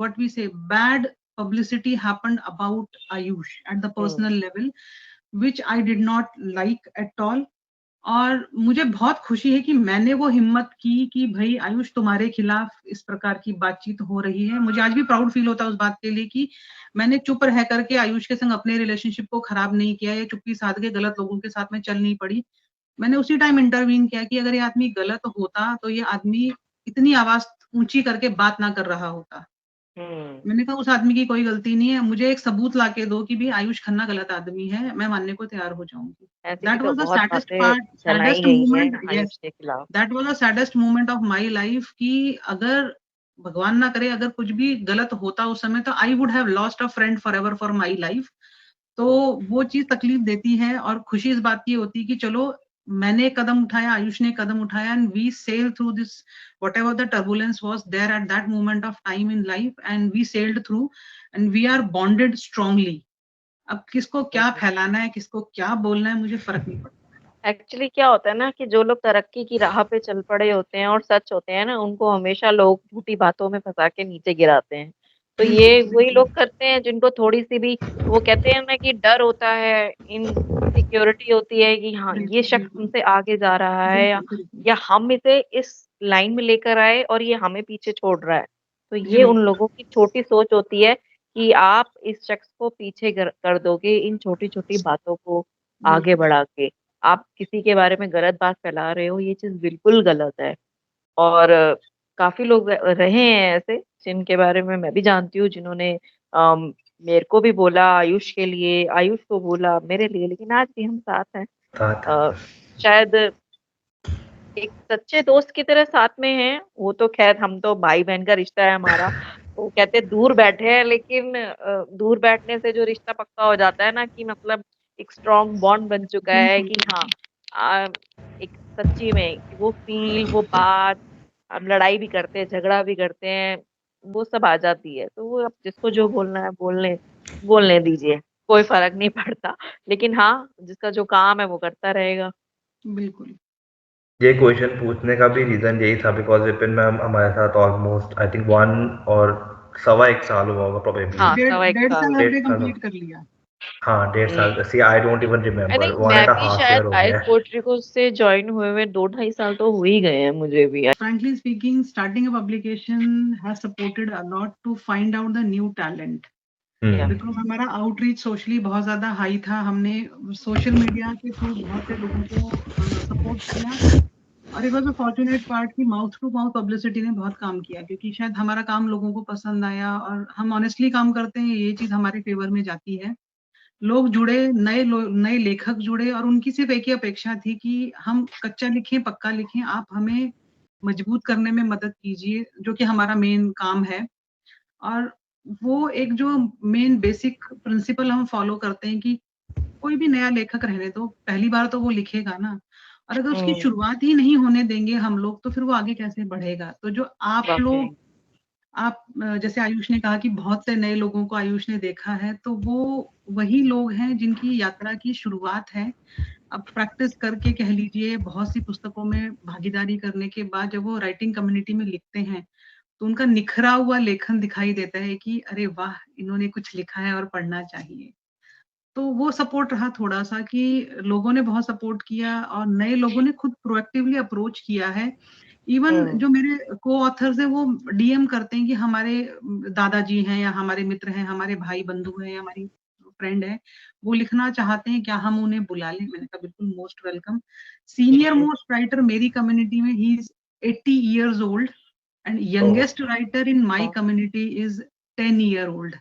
what we say bad publicity happened about Ayush at the hmm. personal level, which I did not like at all. और मुझे बहुत खुशी है कि मैंने वो हिम्मत की कि भई आयुष तुम्हारे खिलाफ इस प्रकार की बातचीत हो रही है। मुझे आज भी प्राउड फील होता है उस बात के लिए कि मैंने चुप रह करके आयुष के संग अपने रिलेशनशिप को खराब नहीं किया या चुप्पी साध के गलत लोगों के साथ में चल नहीं पड़ी। मैंने उसी टाइम इंटरवीन किया कि अगर ये आदमी गलत होता तो ये आदमी इतनी आवाज़ ऊँची करके बात ना कर रहा होता। हुँ। मैंने कहा उस आदमी की कोई गलती नहीं है, मुझे एक सबूत लाके दो कि भई आयुष खन्ना गलत आदमी है, मैं मानने को तैयार हो जाऊँगी। ऐसी भी दैट तो वाज़ द बहुत सैडेस्ट बातें पार्ट, फैलाई सैडेस्ट गई हैं मोमेंट, आयुष येस, के खिलाफ। That was the saddest moment of my life कि अगर भगवान ना करे अगर कुछ भी गलत होता उस समय तो I would have lost a friend forever for my life. तो वो चीज़ तकलीफ देती है और खुशी इस बात की होती है कि चलो मैंने एक कदम उठाया, आयुष ने कदम उठाया and we sailed through this whatever the turbulence was there at that moment of time in life and we sailed through and we are bonded strongly. अब किसको क्या हुँ। फैलाना है, किसको क्या बोलना है, मुझे फ़र्क नहीं पड़ता। एक्चुअली क्या होता है ना कि जो लोग तरक्की की राह पे चल पड़े होते हैं और सच होते हैं ना, उनको हमेशा लोग झूठी बातों में फँसा के नीचे गिराते हैं। तो ये वही लोग करते हैं जिनको थोड़ी सी भी, वो कहते हैं ना कि डर होता है, इनसिक्योरिटी होती है कि हाँ ये शख्स हमसे आगे जा रहा है, या हम इसे इस लाइन में लेकर आए और ये हमें पीछे छोड़ रहा है। तो ये उन लोगों की छोटी सोच होती है कि आप इस शख्स को पीछे कर दोगे इन छोटी-छोटी बातों को आगे बढ़ा के। आप किसी के बारे में गलत बात फैला रहे हो, ये चीज़ बिल्कुल गलत है। और काफ़ी लोग रहे हैं ऐसे, जिनके बारे में मैं भी जानती हूँ, जिन्होंने अम, मेरे को भी बोला आयुष के लिए, आयुष को बोला मेरे लिए, लेकिन आज भी हम साथ हैं। था। शायद एक सच्चे दोस्त की तरह साथ में हैं, वो तो ख़ैर हम तो भाई-बहन का रिश्ता है हमारा। वो कहते हैं दूर बैठे हैं, लेकिन दूर बैठने से जो रिश्ता पक्का हो जाता है ना, कि मतलब एक स्ट्रॉन्ग बॉन्ड बन चुका है कि हाँ, अ, एक सच्ची में कि वो फ़ील, वो बात, हम लड़ाई भी करते हैं, झगड़ा भी करते हैं, वो सब आ जाती है। तो वो अब जिसको जो बोलना है बोलने दीजिए, कोई फ़र्क नहीं पड़ता। लेकिन हाँ, जिसका जो काम है वो करता रहेगा। बिल्कुल। ये क्वेश्चन पूछने का भी रीज़न यही था बिकॉज़ विपिन मैम हमारे साथ ऑलमोस्ट आई थिंक 1 और सवा 1 साल हुआ होगा प्रोबेबली। हाँ, सवा 1 डेढ़ साल। साल आपने डेढ़ साल कंप्लीट कर लिया। हाँ, डेढ़ साल see I don't even I remember think 1 मैं एंड अ भी हाफ शायद ईयर हो पायस गया है। पोएट्री को से जॉइन हुए हुए 2 ढाई साल तो हो ही गए हैं मुझे भी। Frankly speaking, starting a publication has supported a lot to find out the new talent. Because हमारा आउटरीच सोशली बहुत ज्यादा हाई था। हमने सोशल मीडिया के थ्रू बहुत से लोगों को सपोर्ट किया, और it was a fortunate part कि माउथ टू माउथ पब्लिसिटी ने बहुत काम किया, क्योंकि शायद हमारा काम लोगों को पसंद आया और हम ऑनेस्टली काम करते हैं, ये चीज हमारे फेवर में जाती है। लोग जुड़े, नए लेखक जुड़े, और उनकी सिर्फ एक ही अपेक्षा थी कि हम कच्चा लिखें, पक्का लिखें, आप हमें मजबूत करने में मदद कीजिए, जो कि हमारा मेन काम है। और वो एक जो मेन बेसिक प्रिंसिपल हम फॉलो करते हैं कि कोई भी नया लेखक रहने दो, पहली बार तो वो लिखेगा ना, और अगर उसकी शुरुआत ही नहीं होने देंगे हम लोग, तो फिर वो आगे कैसे बढ़ेगा? तो जो आप लोग, जैसे आयुष ने कहा कि बहुत से नए लोगों को आयुष ने देखा है, तो वो वही लोग हैं जिनकी यात्रा की शुरुआत है। अब प्रैक्टिस करके कह लीजिए, बहुत सी पुस्तकों में भागीदारी करने के बाद जब वो राइटिंग कम्युनिटी में लिखते हैं, तो उनका निखरा हुआ लेखन दिखाई देता है कि अरे वाह! इन्होंने कुछ लिखा है और पढ़ना चाहिए। तो वो सपोर्ट रहा थोड़ा-सा कि लोगों ने बहुत सपोर्ट किया, और नए लोगों ने खुद प्रोएक्टिवली अप्रोच किया है। इवन जो मेरे को-ऑथर्स हैं, वो डीएम करते हैं कि हमारे दादाजी हैं, या हमारे मित्र हैं, हमारे भाई-बंधु हैं, या हमारी फ्रेंड है, वो लिखना चाहते हैं, क्या हम उन्हें बुला लें? मैंने कहा बिल्कुल, most welcome. Senior most writer मेरी कम्युनिटी में he is 80 years old, and youngest writer in my community is 10 year old.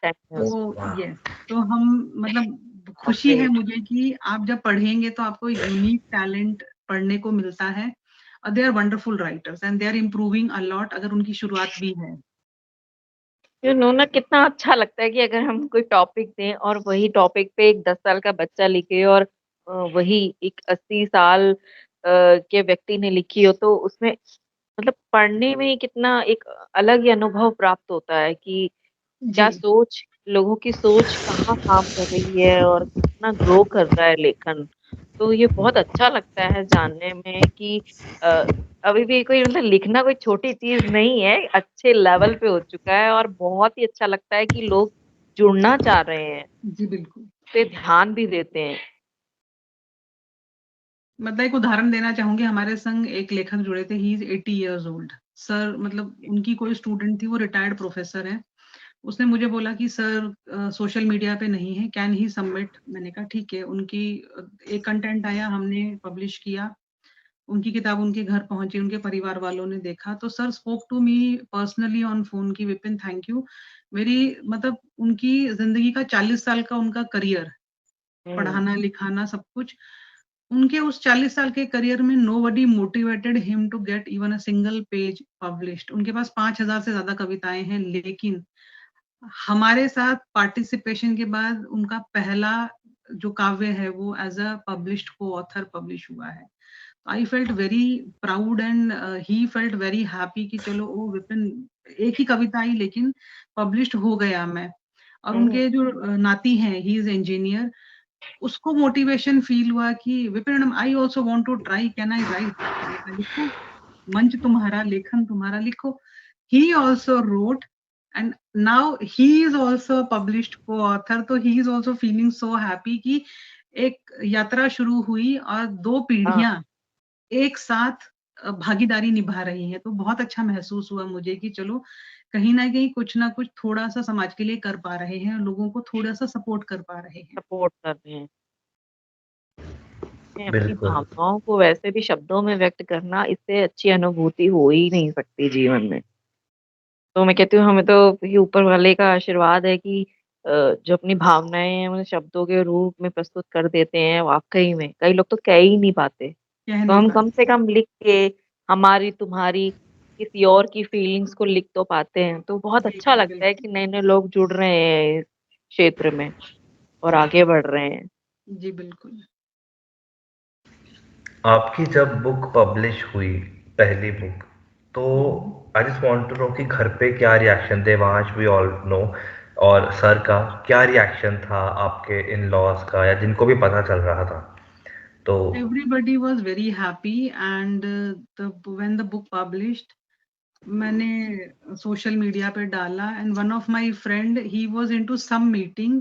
तो यस, तो हम मतलब खुशी है मुझे कि आप जब पढ़ेंगे तो आपको एक यूनिक टैलेंट पढ़ने को मिलता है, और they are wonderful writers and they are improving a lot, अगर उनकी शुरुआत भी है। ना कितना अच्छा लगता है कि अगर हम कोई टॉपिक दें और वही टॉपिक पे एक 10 साल का बच्चा लिखे, और वही एक 80 साल के व्यक्ति ने लिखी हो, तो उसमें मतलब पढ़ने में कितना एक अलग ही अनुभव प्राप्त होता है कि क्या जी, सोच, लोगों की सोच कहाँ काम कर रही है और कितना ग्रो कर रहा है लेखन। तो ये बहुत अच्छा लगता है जानने में कि अ, अभी भी कोई मतलब लिखना कोई छोटी चीज़ नहीं है, अच्छे लेवल पे हो चुका है, और बहुत ही अच्छा लगता है कि लोग जुड़ना चाह रहे हैं, जी बिल्कुल। पे ध्यान भी देते हैं। मतलब एक उदाहरण देना चाहूँगी, हमारे संग एक लेखक जुड़े थे, he is 80 years old. Sir, मतलब उनकी कोई स्टूडेंट थी, वो रिटायर्ड प्रोफेसर हैं। उसने मुझे बोला कि सर सोशल मीडिया पे नहीं है, कैन ही सबमिट? मैंने कहा ठीक है। उनकी एक कंटेंट आया, हमने पब्लिश किया, उनकी किताब उनके घर पहुँची, उनके परिवार वालों ने देखा, तो sir spoke to me personally on phone कि विपिन थैंक यू। मेरी मतलब उनकी ज़िंदगी का 40 साल का उनका करियर, पढ़ाना, लिखाना सब कुछ, उनके उस 40 साल के करियर में nobody motivated him to get even a single page published. उनके पास 5000 से ज़्यादा कविताएँ हैं, लेकिन हमारे साथ पार्टिसिपेशन के बाद उनका पहला जो काव्य है, वो एज़ अ पब्लिश्ड को-ऑथर पब्लिश हुआ है। I felt very proud, and he felt very happy कि चलो, ओ विपिन, एक ही कविता आई लेकिन पब्लिश्ड हो गया मैं। और उनके जो नाती हैं, ही इज़ इंजीनियर, उसको मोटिवेशन फील हुआ कि Vipin, I also want to try, can I write? मैंने कहा लिखो, मंच तुम्हारा, लेखन तुम्हारा, लिखो। He also wrote, and now he is also a published co-author, तो he is also feeling so happy कि एक यात्रा शुरू हुई और 2 पीढ़ियां एक साथ भागीदारी निभा रही हैं, तो बहुत अच्छा महसूस हुआ मुझे कि चलो कहीं ना कहीं कुछ ना कुछ थोड़ा सा समाज के लिए कर पा रहे हैं, लोगों को थोड़ा सा सपोर्ट कर पा रहे हैं। सपोर्ट कर रहे हैं। अपनी बिल्कुल। भावनाओं को वैसे भी शब्दों में व्यक्त करना, इससे अच्छी अनुभूति हो ही नहीं सकती जीवन में। तो मैं कहती हूँ हमें तो ये ऊपर वाले का आशीर्वाद है कि जो अपनी भावनाएं हैं उन्हें शब्दों के रूप में प्रस्तुत कर देते हैं। वाकई में कई लोग तो कह ही नहीं पाते, कह तो नहीं हम कम पाते। से कम लिख के हमारी तुम्हारी किसी और की फीलिंग्स को लिख तो पाते हैं, तो बहुत अच्छा बिल्कुल लगता है कि बिल्कुल। नए नए लोग जुड़ रहे हैं इस क्षेत्र में और आगे बढ़ रहे हैं। जी बिल्कुल। आपकी जब बुक पब्लिश हुई, पहली बुक, तो hmm. I just want to know कि घर पे क्या रिएक्शन थे, वहां वी ऑल नो, और सर का क्या रिएक्शन था, आपके इन लॉज का, या जिनको भी पता चल रहा था तो। Everybody was very happy and when the book published, मैंने सोशल मीडिया पे डाला and one of my friend, he was into some meeting,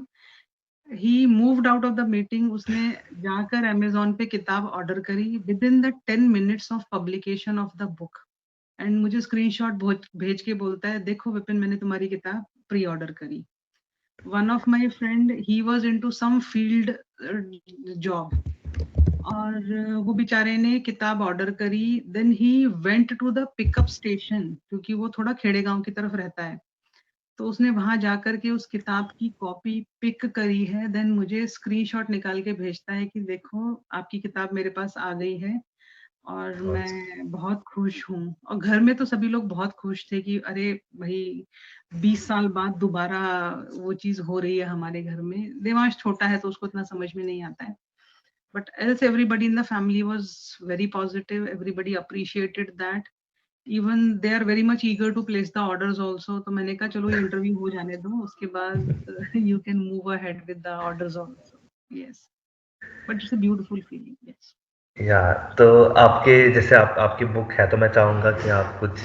he moved out of the meeting, उसने जाकर Amazon पे किताब ऑर्डर करी within the 10 minutes of publication of the book, and मुझे screenshot भेज के बोलता है, देखो विपिन मैंने तुम्हारी किताब प्री ऑर्डर करी। One of my friend, he was into some field job, और वो बेचारे ने किताब ऑर्डर करी, then he went to the pickup station, क्योंकि वो थोड़ा खेड़े गांव की तरफ रहता है, तो उसने वहां जाकर के उस किताब की कॉपी पिक करी है, देन मुझे स्क्रीनशॉट निकाल के भेजता है कि देखो आपकी किताब मेरे पास आ गई है और मैं बहुत खुश हूँ। और घर में तो सभी लोग बहुत खुश थे कि अरे भाई 20 साल बाद दोबारा वो चीज हो रही है हमारे घर में। देवांश छोटा है तो उसको इतना समझ में नहीं आता है, but else everybody in the family was very positive, everybody appreciated that, even they are very much eager to place the orders also, तो मैंने कहा चलो ये इंटरव्यू हो जाने दो, उसके बाद you can move ahead with the orders also. Yes, but it's a beautiful feeling. Yes. या तो आपके जैसे आपकी बुक है, तो मैं चाहूंगा कि आप कुछ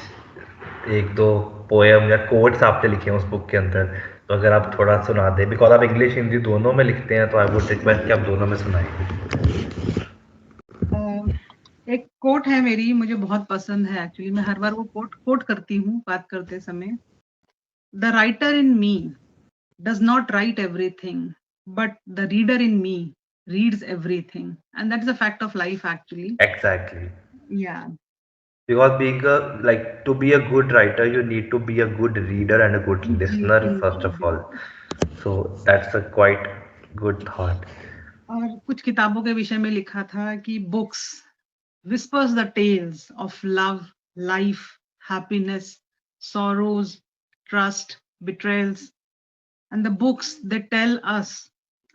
एक दो पोएम या कोट्स आपने लिखे हैं उस बुक के अंदर, तो अगर आप थोड़ा सुना दें, बिकॉज आप इंग्लिश हिंदी दोनों में लिखते हैं, तो आई वुड रिक्वेस्ट कि आप दोनों में सुनाएं। एक कोट है मेरी, मुझे बहुत पसंद है एक्चुअली, मैं हर बार वो कोट करती हूँ बात करते समय। The writer in me does not write everything, but the reader in me reads everything, and that is a fact of life actually. Exactly. Yeah. Because being a, like, to be a good writer, you need to be a good reader and a good listener first of all. So that's a quite good thought. और कुछ किताबों के विषय में लिखा था कि books whispers the tales of love, life, happiness, sorrows, trust, betrayals, and the books that tell us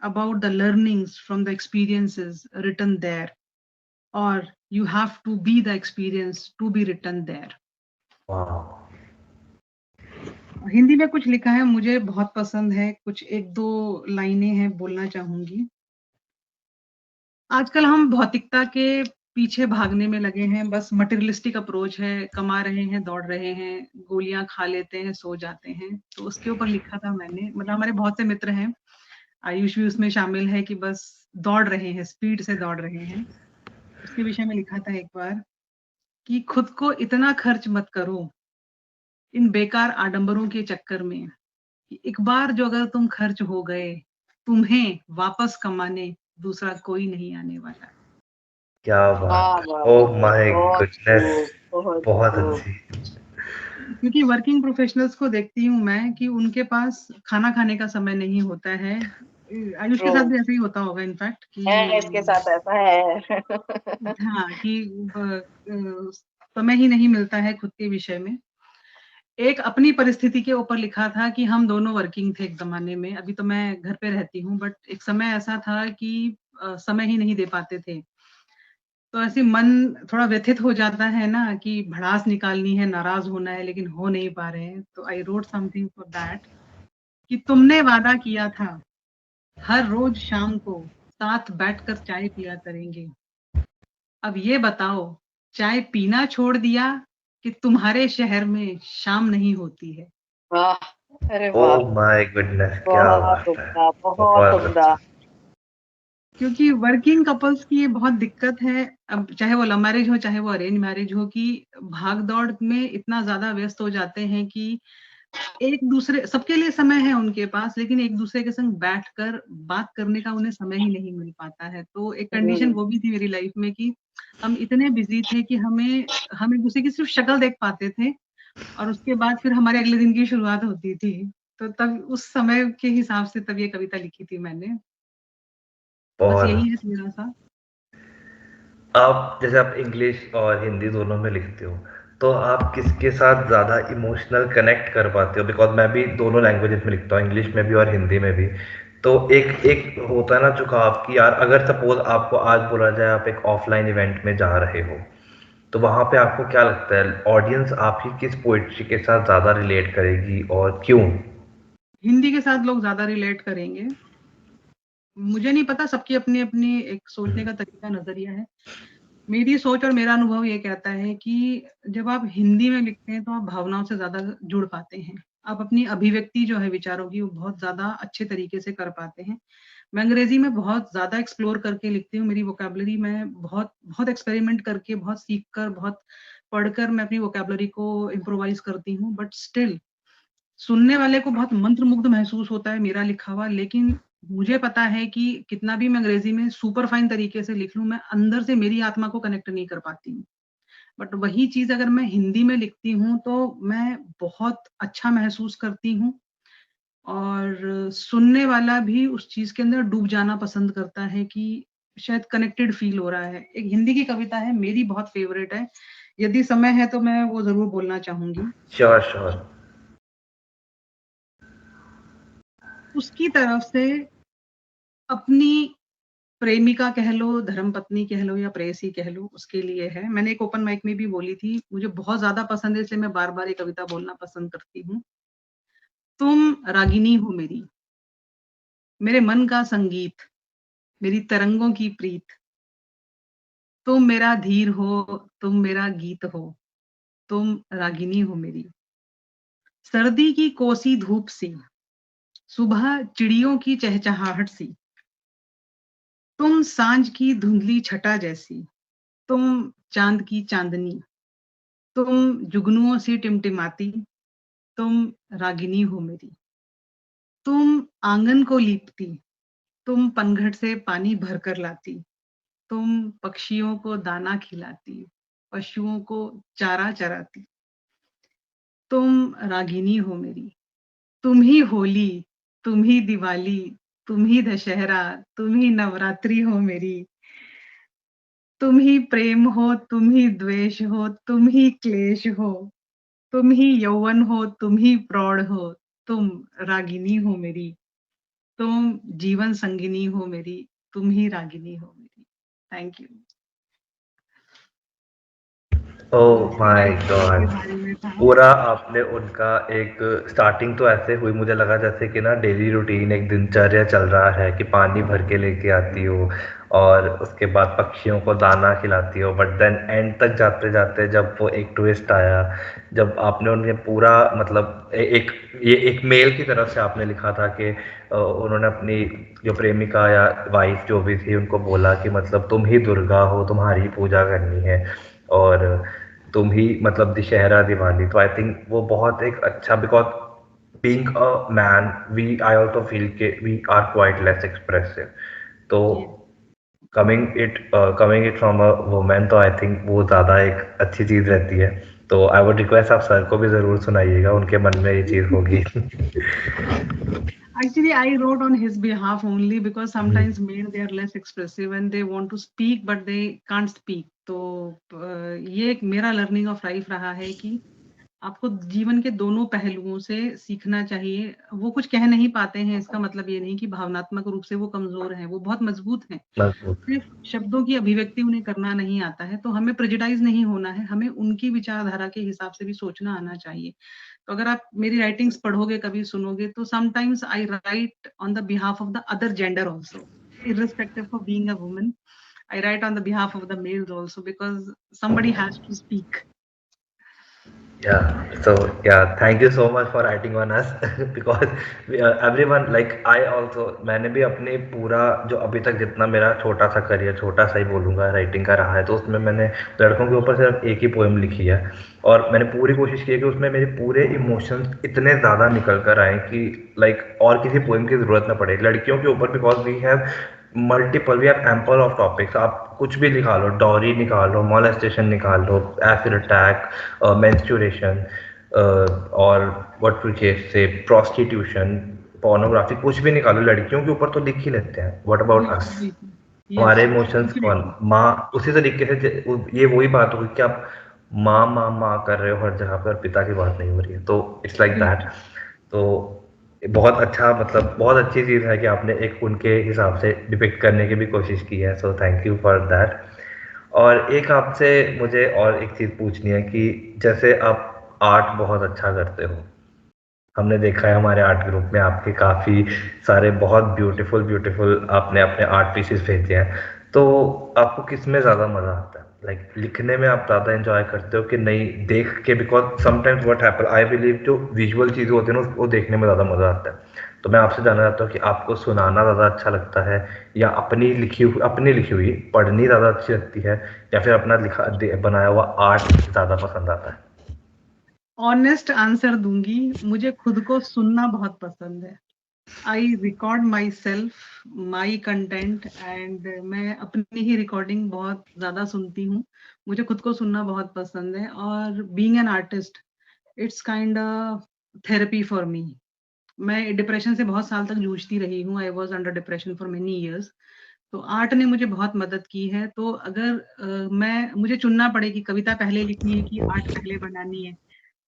about the learnings from the experiences written there, or you have to be the experience to be written there. Wow. Hindi में कुछ लिखा है, मुझे बहुत पसंद है, कुछ एक दो लाइनें हैं बोलना चाहूंगी। आजकल हम भौतिकता के पीछे भागने में लगे हैं, बस मटेरियलिस्टिक अप्रोच है, कमा रहे हैं, दौड़ रहे हैं, गोलियां खा लेते हैं, सो जाते हैं। तो उसके ऊपर लिखा था मैंने, मतलब हमारे बहुत से मित्र हैं, आयुष भी उसमें शामिल है, कि बस दौड़ रहे हैं, स्पीड से दौड़ रहे हैं। उसके विषय में लिखा था एक बार कि खुद को इतना खर्च मत करो इन बेकार आडंबरों के चक्कर में, एक बार जो अगर तुम खर्च हो गए, तुम्हें वापस कमाने दूसरा कोई नहीं आने वाला। क्या बात, ओह माय गुडनेस, बहुत अच्छी। क्योंकि वर्किंग प्रोफेशनल्स को देखती हूँ मैं कि उनके पास खाना खाने का समय नहीं होता है। आयुष के साथ भी ऐसा ही होता होगा इनफैक्ट कि इसके साथ ऐसा है। हाँ, कि समय ही नहीं मिलता है खुद के विषय में। एक अपनी परिस्थिति के ऊपर लिखा था कि हम दोनों वर्किंग थे एक जमाने में, अभी तो मैं घर पे रहती हूँ, बट एक समय ऐसा था कि समय ही नहीं दे पाते थे। तो ऐसे मन थोड़ा व्यथित हो जाता है ना, कि भड़ास निकालनी है, नाराज होना है, लेकिन हो नहीं पा रहे हैं। तो I wrote something for that, कि तुमने वादा किया था हर रोज शाम को साथ बैठकर चाय पिया करेंगे, अब ये बताओ चाय पीना छोड़ दिया कि तुम्हारे शहर में शाम नहीं होती है। वाह अरे वाह, ओह माय गुडनेस, क्या बहुत बात है। उम्दा, बहुत बहुत उम्दा। अच्छा। क्योंकि वर्किंग कपल्स की ये बहुत दिक्कत है, अब चाहे वो लव मैरिज हो चाहे वो अरेंज मैरिज हो, कि भाग दौड़ में इतना ज्यादा व्यस्त हो जाते हैं कि एक दूसरे, सबके लिए समय है उनके पास, लेकिन एक दूसरे के संग बैठकर बात करने का उन्हें समय ही नहीं मिल पाता है। तो एक कंडीशन वो भी थी मेरी लाइफ में कि हम इतने बिजी थे कि हम एक दूसरे की सिर्फ शक्ल देख पाते थे, और उसके बाद फिर हमारे अगले दिन की शुरुआत होती थी। तो तब उस समय के हिसाब से तब ये कविता लिखी थी मैंने। बस और यही है थोड़ा सा। आप जैसे आप इंग्लिश और हिंदी दोनों में लिखते हो, तो आप किसके साथ ज़्यादा इमोशनल कनेक्ट कर पाते हो? बिकॉज मैं भी दोनों लैंग्वेजेस में लिखता हूँ, इंग्लिश में भी और हिंदी में भी। तो एक एक होता है ना झुकाव कि यार अगर सपोज आपको आज बोला जाए आप एक ऑफलाइन इवेंट में जा रहे हो, तो वहाँ पे आपको क्या लगता है ऑडियंस आपकी किस पोइट्री के साथ ज़्यादा रिलेट करेगी और क्यों? हिंदी के साथ लोग ज्यादा रिलेट करेंगे। मुझे नहीं पता, सबकी अपनी अपनी एक सोचने का तरीका, नजरिया है। मेरी सोच और मेरा अनुभव ये कहता है कि जब आप हिंदी में लिखते हैं तो आप भावनाओं से ज्यादा जुड़ पाते हैं। आप अपनी अभिव्यक्ति जो है विचारों की, वो बहुत ज्यादा अच्छे तरीके से कर पाते हैं। मैं अंग्रेजी में बहुत ज्यादा एक्सप्लोर करके लिखती हूँ। मेरी वोकेबलरी में बहुत बहुत एक्सपेरिमेंट करके, बहुत सीख कर, बहुत पढ़कर मैं अपनी वोकेबलरी को इम्प्रोवाइज करती हूँ। बट स्टिल सुनने वाले को बहुत मंत्रमुग्ध महसूस होता है मेरा लिखा हुआ। लेकिन मुझे पता है कि कितना भी मैं अंग्रेजी में सुपर फाइन तरीके से लिख लूं, मैं अंदर से मेरी आत्मा को कनेक्ट नहीं कर पाती हूँ। बट वही चीज अगर मैं हिंदी में लिखती हूँ तो मैं बहुत अच्छा महसूस करती हूँ, और सुनने वाला भी उस चीज के अंदर डूब जाना पसंद करता है कि शायद कनेक्टेड फील हो रहा है। एक हिंदी की कविता है, मेरी बहुत फेवरेट है, यदि समय है तो मैं वो जरूर बोलना चाहूंगी। Sure sure. उसकी तरफ से अपनी प्रेमिका कह लो, धर्मपत्नी कह लो, या प्रेयसी कह लो, उसके लिए है। मैंने एक ओपन माइक में भी बोली थी, मुझे बहुत ज्यादा पसंद है, इसलिए मैं बार बार ये कविता बोलना पसंद करती हूँ। तुम रागिनी हो मेरी, मेरे मन का संगीत, मेरी तरंगों की प्रीत। तुम मेरा धीर हो, तुम मेरा गीत हो, तुम रागिनी हो मेरी। सर्दी की कोसी धूप सी, सुबह चिड़ियों की चहचहाहट सी, तुम सांझ की धुंधली छटा जैसी, तुम चांद की चांदनी, तुम जुगनुओं से टिमटिमाती, तुम रागिनी हो मेरी। तुम आंगन को लीपती, तुम पनघट से पानी भरकर लाती, तुम पक्षियों को दाना खिलाती, पशुओं को चारा चराती, तुम रागिनी हो मेरी। तुम ही होली, तुम ही दिवाली, तुम ही दशहरा, तुम ही नवरात्रि हो मेरी। तुम ही प्रेम हो, तुम ही द्वेष हो, तुम ही क्लेश हो, तुम ही यौवन हो, तुम ही प्रौढ़ हो, तुम रागिनी हो मेरी। तुम जीवन संगिनी हो मेरी, तुम ही रागिनी हो मेरी। Thank you. ओह मेरी माय लाइफ गॉड। के बारे में था। पूरा आपने उनका एक स्टार्टिंग तो ऐसे हुई, मुझे लगा जैसे कि ना डेली रूटीन एक दिनचर्या चल रहा है कि पानी भर के लेके आती हो और उसके बाद पक्षियों को दाना खिलाती हो, बट देन एंड तक जाते जाते जब वो एक ट्विस्ट आया, जब आपने उन्हें पूरा मतलब एक ये एक मेल की तरफ से आपने लिखा था कि उन्होंने अपनी जो प्रेमिका या वाइफ जो भी थी उनको बोला कि मतलब तुम ही दुर्गा हो, तुम्हारी पूजा करनी है, और तुम ही मतलब दशहरा दिवाली। तो आई थिंक वो बहुत एक अच्छा, because being a man we I also feel के we are quite less expressive. तो जी। Coming it from a women, तो आई थिंक वो ज़्यादा एक अच्छी चीज़ रहती है। तो आई वुड रिक्वेस्ट आप सर को भी ज़रूर सुनाइएगा, उनके मन में ये चीज़ होगी। Actually, I wrote on his behalf only because sometimes men they are less expressive and they want to speak but they can't speak. तो ये एक मेरा लर्निंग ऑफ लाइफ रहा है कि आपको जीवन के दोनों पहलुओं से सीखना चाहिए। वो कुछ कह नहीं पाते हैं, इसका मतलब ये नहीं कि भावनात्मक रूप से वो कमजोर हैं, वो बहुत मजबूत हैं। मजबूत। सिर्फ शब्दों की अभिव्यक्ति उन्हें करना नहीं आता है, तो हमें प्रेजुडाइज नहीं होना है, हमें उनकी विचारधारा के हिसाब से भी सोचना आना चाहिए। तो अगर आप मेरी राइटिंग्स पढ़ोगे, कभी सुनोगे, तो sometimes I right on the behalf of the other gender also, irrespective of being a woman. I write on the behalf of the males also because somebody has to speak. Yeah, so yeah, thank you so much for writing on us because everyone like I also मैंने भी अपने पूरा जो अभी तक जितना मेरा छोटा सा करियर छोटा सा ही बोलूँगा राइटिंग का रहा है, तो उसमें मैंने लड़कों के ऊपर सिर्फ एक ही पोएम लिखी है और मैंने पूरी कोशिश की है कि उसमें मेरे पूरे इमोशंस इतने ज़्यादा निकल कर आए कि लाइक और किसी पोएम की ज़रूरत ना पड़े लड़कियों के ऊपर because we have multiple we have ample of topics आप कुछ भी निकाल लो डॉरी निकाल लो मोलेस्टेशन निकाल लो एसिड अटैक मेंस्ट्रुएशन और व्हाट टू से प्रोस्टिट्यूशन पोर्नोग्राफी कुछ भी निकालो लड़कियों के ऊपर तो लिख ही लेते हैं व्हाट अबाउट अस हमारे यस इमोशंस कौन माँ उसी तरीके से ये वही बात होगी कि आप माँ माँ माँ कर रहे हो हर जगह पर पिता की बात नहीं हो रही है तो इट्स लाइक दैट तो बहुत अच्छा मतलब बहुत अच्छी चीज़ है कि आपने एक उनके हिसाब से डिपिक्ट करने की भी कोशिश की है so thank you for that और एक आपसे मुझे और एक चीज़ पूछनी है कि जैसे आप आर्ट बहुत अच्छा करते हो हमने देखा है हमारे आर्ट ग्रुप में आपके काफ़ी सारे बहुत ब्यूटीफुल ब्यूटीफुल आपने अपने आर्ट पीसेस भेजे हैं तो आपको किस में ज़्यादा मज़ा आता है लाइक लिखने में आप ज़्यादा एंजॉय करते हो कि नहीं देख के because sometimes what happen I believe जो विजुअल चीज़ें होती है ना उसको देखने में ज़्यादा मज़ा आता है तो मैं आपसे जानना चाहता हूँ कि आपको सुनाना ज़्यादा अच्छा लगता है या अपनी लिखी हुई पढ़नी ज़्यादा अच्छी लगती है या फिर अपना बनाया हुआ आर्ट ज़्यादा पसंद आता है ऑनेस्ट आंसर दूंगी मुझे खुद को सुनना बहुत पसंद है I record my self my content and मैं अपनी ही रिकॉर्डिंग बहुत ज्यादा सुनती हूँ मुझे खुद को सुनना बहुत पसंद है और being an artist it's kind therapy for me मैं डिप्रेशन से बहुत साल तक जूझती रही हूँ I was under depression for many years तो आर्ट ने मुझे बहुत मदद की है तो अगर मुझे चुनना पड़े कि कविता पहले लिखनी है कि आर्ट पहले बनानी है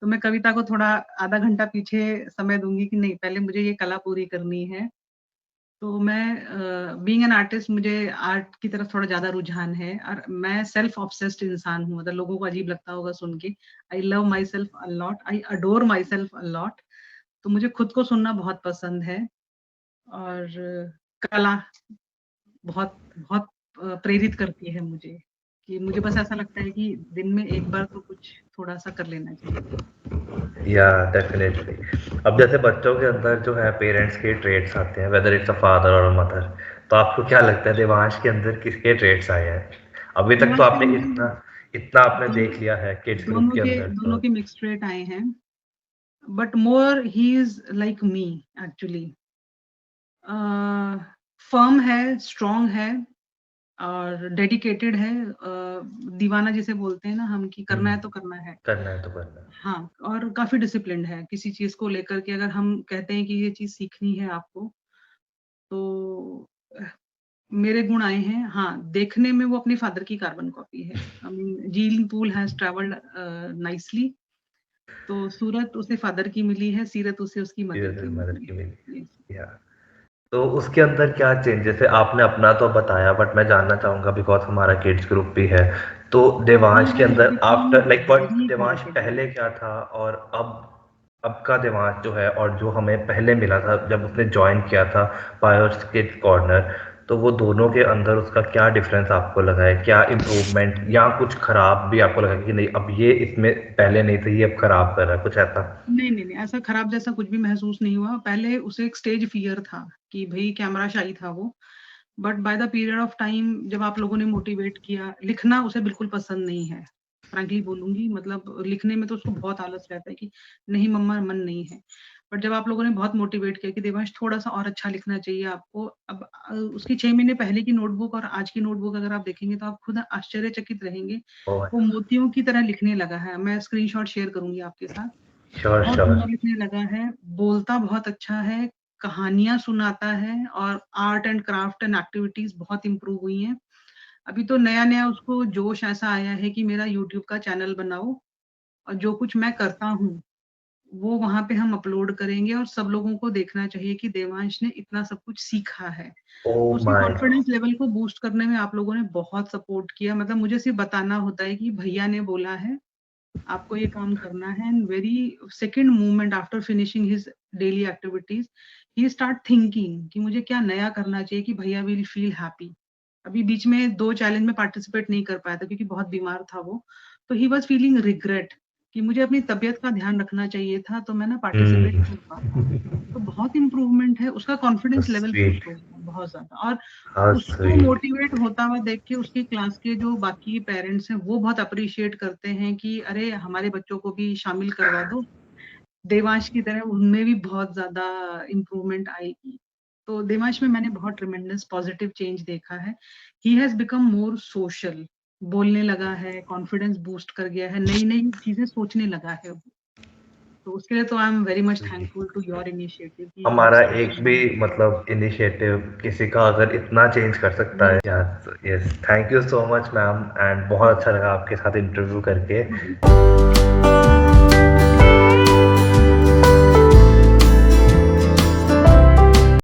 तो मैं कविता को थोड़ा आधा घंटा पीछे समय दूंगी कि नहीं पहले मुझे ये कला पूरी करनी है तो मैं बीइंग एन आर्टिस्ट मुझे आर्ट की तरफ थोड़ा ज्यादा रुझान है और मैं सेल्फ ऑब्सेस्ड इंसान हूँ मतलब लोगों को अजीब लगता होगा सुन के I love my self a lot I adore my self a lot तो मुझे खुद को सुनना बहुत पसंद है और कला बहुत बहुत प्रेरित करती है मुझे कि मुझे बस ऐसा लगता है कि दिन में एक बार तो कुछ थोड़ा सा कर लेना चाहिए या डेफिनेटली अब जैसे बच्चों के अंदर जो है पेरेंट्स के ट्रेड्स आते हैं वेदर इट्स अ फादर और अ मदर तो आपको क्या लगता है देवांश के अंदर किसके ट्रेड्स आए हैं अभी तक तो देवांश के आपने अंदर इतना इतना आपने देख दोनों लिया है किड्स ग्रुप के अंदर दोनों तो के मिक्स ट्रेट आए हैं but more he is like me actually firm है स्ट्रॉन्ग है और डेडिकेटेड है दीवाना जिसे बोलते हैं ना हम कि करना है तो करना है करना है तो करना है हाँ और काफी डिसिप्लिन्ड है किसी चीज को लेकर के अगर हम कहते हैं कि ये चीज सीखनी है आपको तो मेरे गुण आए हैं हाँ देखने में वो अपने फादर की कार्बन कॉपी है आई मीन जील पूल हैज ट्रेवल्ड नाइसली तो सूरत उसे फादर की मिली है सीरत उसे उसकी मदर की मदर मिली की मिली है या तो उसके अंदर क्या चेंजेस है आपने अपना तो बताया बट मैं जानना चाहूंगा बिकॉज हमारा किड्स ग्रुप भी है तो देवांश के अंदर after like but very Devansh committed पहले क्या था और अब का देवांश जो है और जो हमें पहले मिला था जब उसने ज्वाइन किया था पायोस किड्स कॉर्नर तो वो दोनों के अंदर उसका क्या डिफरेंस आपको लगा है क्या इम्प्रूवमेंट या कुछ खराब भी आपको लगा कि नहीं अब ये इसमें पहले नहीं था ये अब खराब कर रहा है कुछ ऐसा नहीं ऐसा खराब जैसा कुछ भी महसूस नहीं हुआ पहले उसे एक स्टेज फियर था कि भाई कैमरा शाई था वो but by the period of time जब आप लोगों ने मोटिवेट किया लिखना उसे बिल्कुल पसंद नहीं है फ्रैंकली बोलूंगी मतलब लिखने में तो उसको बहुत आलस रहता है कि नहीं मम्मा मन नहीं है बट जब आप लोगों ने बहुत मोटिवेट किया कि देवांश थोड़ा सा और अच्छा लिखना चाहिए आपको अब उसकी 6 महीने पहले की नोटबुक और आज की नोटबुक अगर आप देखेंगे तो आप खुद आश्चर्यचकित रहेंगे ओह वो मोतियों की तरह लिखने लगा है मैं स्क्रीनशॉट शेयर करूंगी आपके साथ श्योर बहुत श्योर सुंदर लिखने लगा है बोलता बहुत अच्छा है कहानियां सुनाता है और art and craft and activities बहुत इंप्रूव हुई हैं अभी तो नया नया उसको जोश ऐसा आया है कि मेरा यूट्यूब का चैनल बनाओ और जो कुछ मैं करता हूँ वो वहां पे हम अपलोड करेंगे और सब लोगों को देखना चाहिए कि देवांश ने इतना सब कुछ सीखा है तो ओह उसके माय कॉन्फिडेंस लेवल को बूस्ट करने में आप लोगों ने बहुत सपोर्ट किया मतलब मुझे सिर्फ बताना होता है कि भैया ने बोला है आपको ये काम करना है and very second movement after finishing his daily activities he start thinking कि मुझे क्या नया करना चाहिए कि भैया विल फील हैप्पी अभी बीच में 2 चैलेंज में पार्टिसिपेट नहीं कर पाया था क्योंकि बहुत बीमार था वो तो ही वॉज फीलिंग रिग्रेट कि मुझे अपनी तबीयत का ध्यान रखना चाहिए था, तो मैं ना पार्टिसिपेट कर पाता। तो बहुत इम्प्रूवमेंट है, उसका कॉन्फिडेंस लेवल स्वीट, बूस्ट हो गया बहुत ज़्यादा। और हाउ उसको स्वीट। मोटिवेट होता हुआ देख के उसकी क्लास के जो बाकी पेरेंट्स हैं, वो बहुत अप्रिशिएट करते हैं कि अरे! हमारे बच्चों को भी शामिल करवा दो। देवांश की तरह उनमें भी बहुत ज़्यादा इम्प्रूवमेंट आएगी। तो देवांश में मैंने बहुत ट्रेमेंडस पॉजिटिव चेंज देखा है। He has become more social, बोलने लगा है, कॉन्फिडेंस बूस्ट कर गया है, नई-नई चीज़ें सोचने लगा है वो। तो उसके लिए तो I am very much thankful to your initiative कि यू हैव हमारा एक भी स्टार्टेड। मतलब इनिशिएटिव किसी का अगर इतना चेंज कर सकता है, yes, thank you so much ma'am, and बहुत अच्छा लगा आपके साथ इंटरव्यू करके।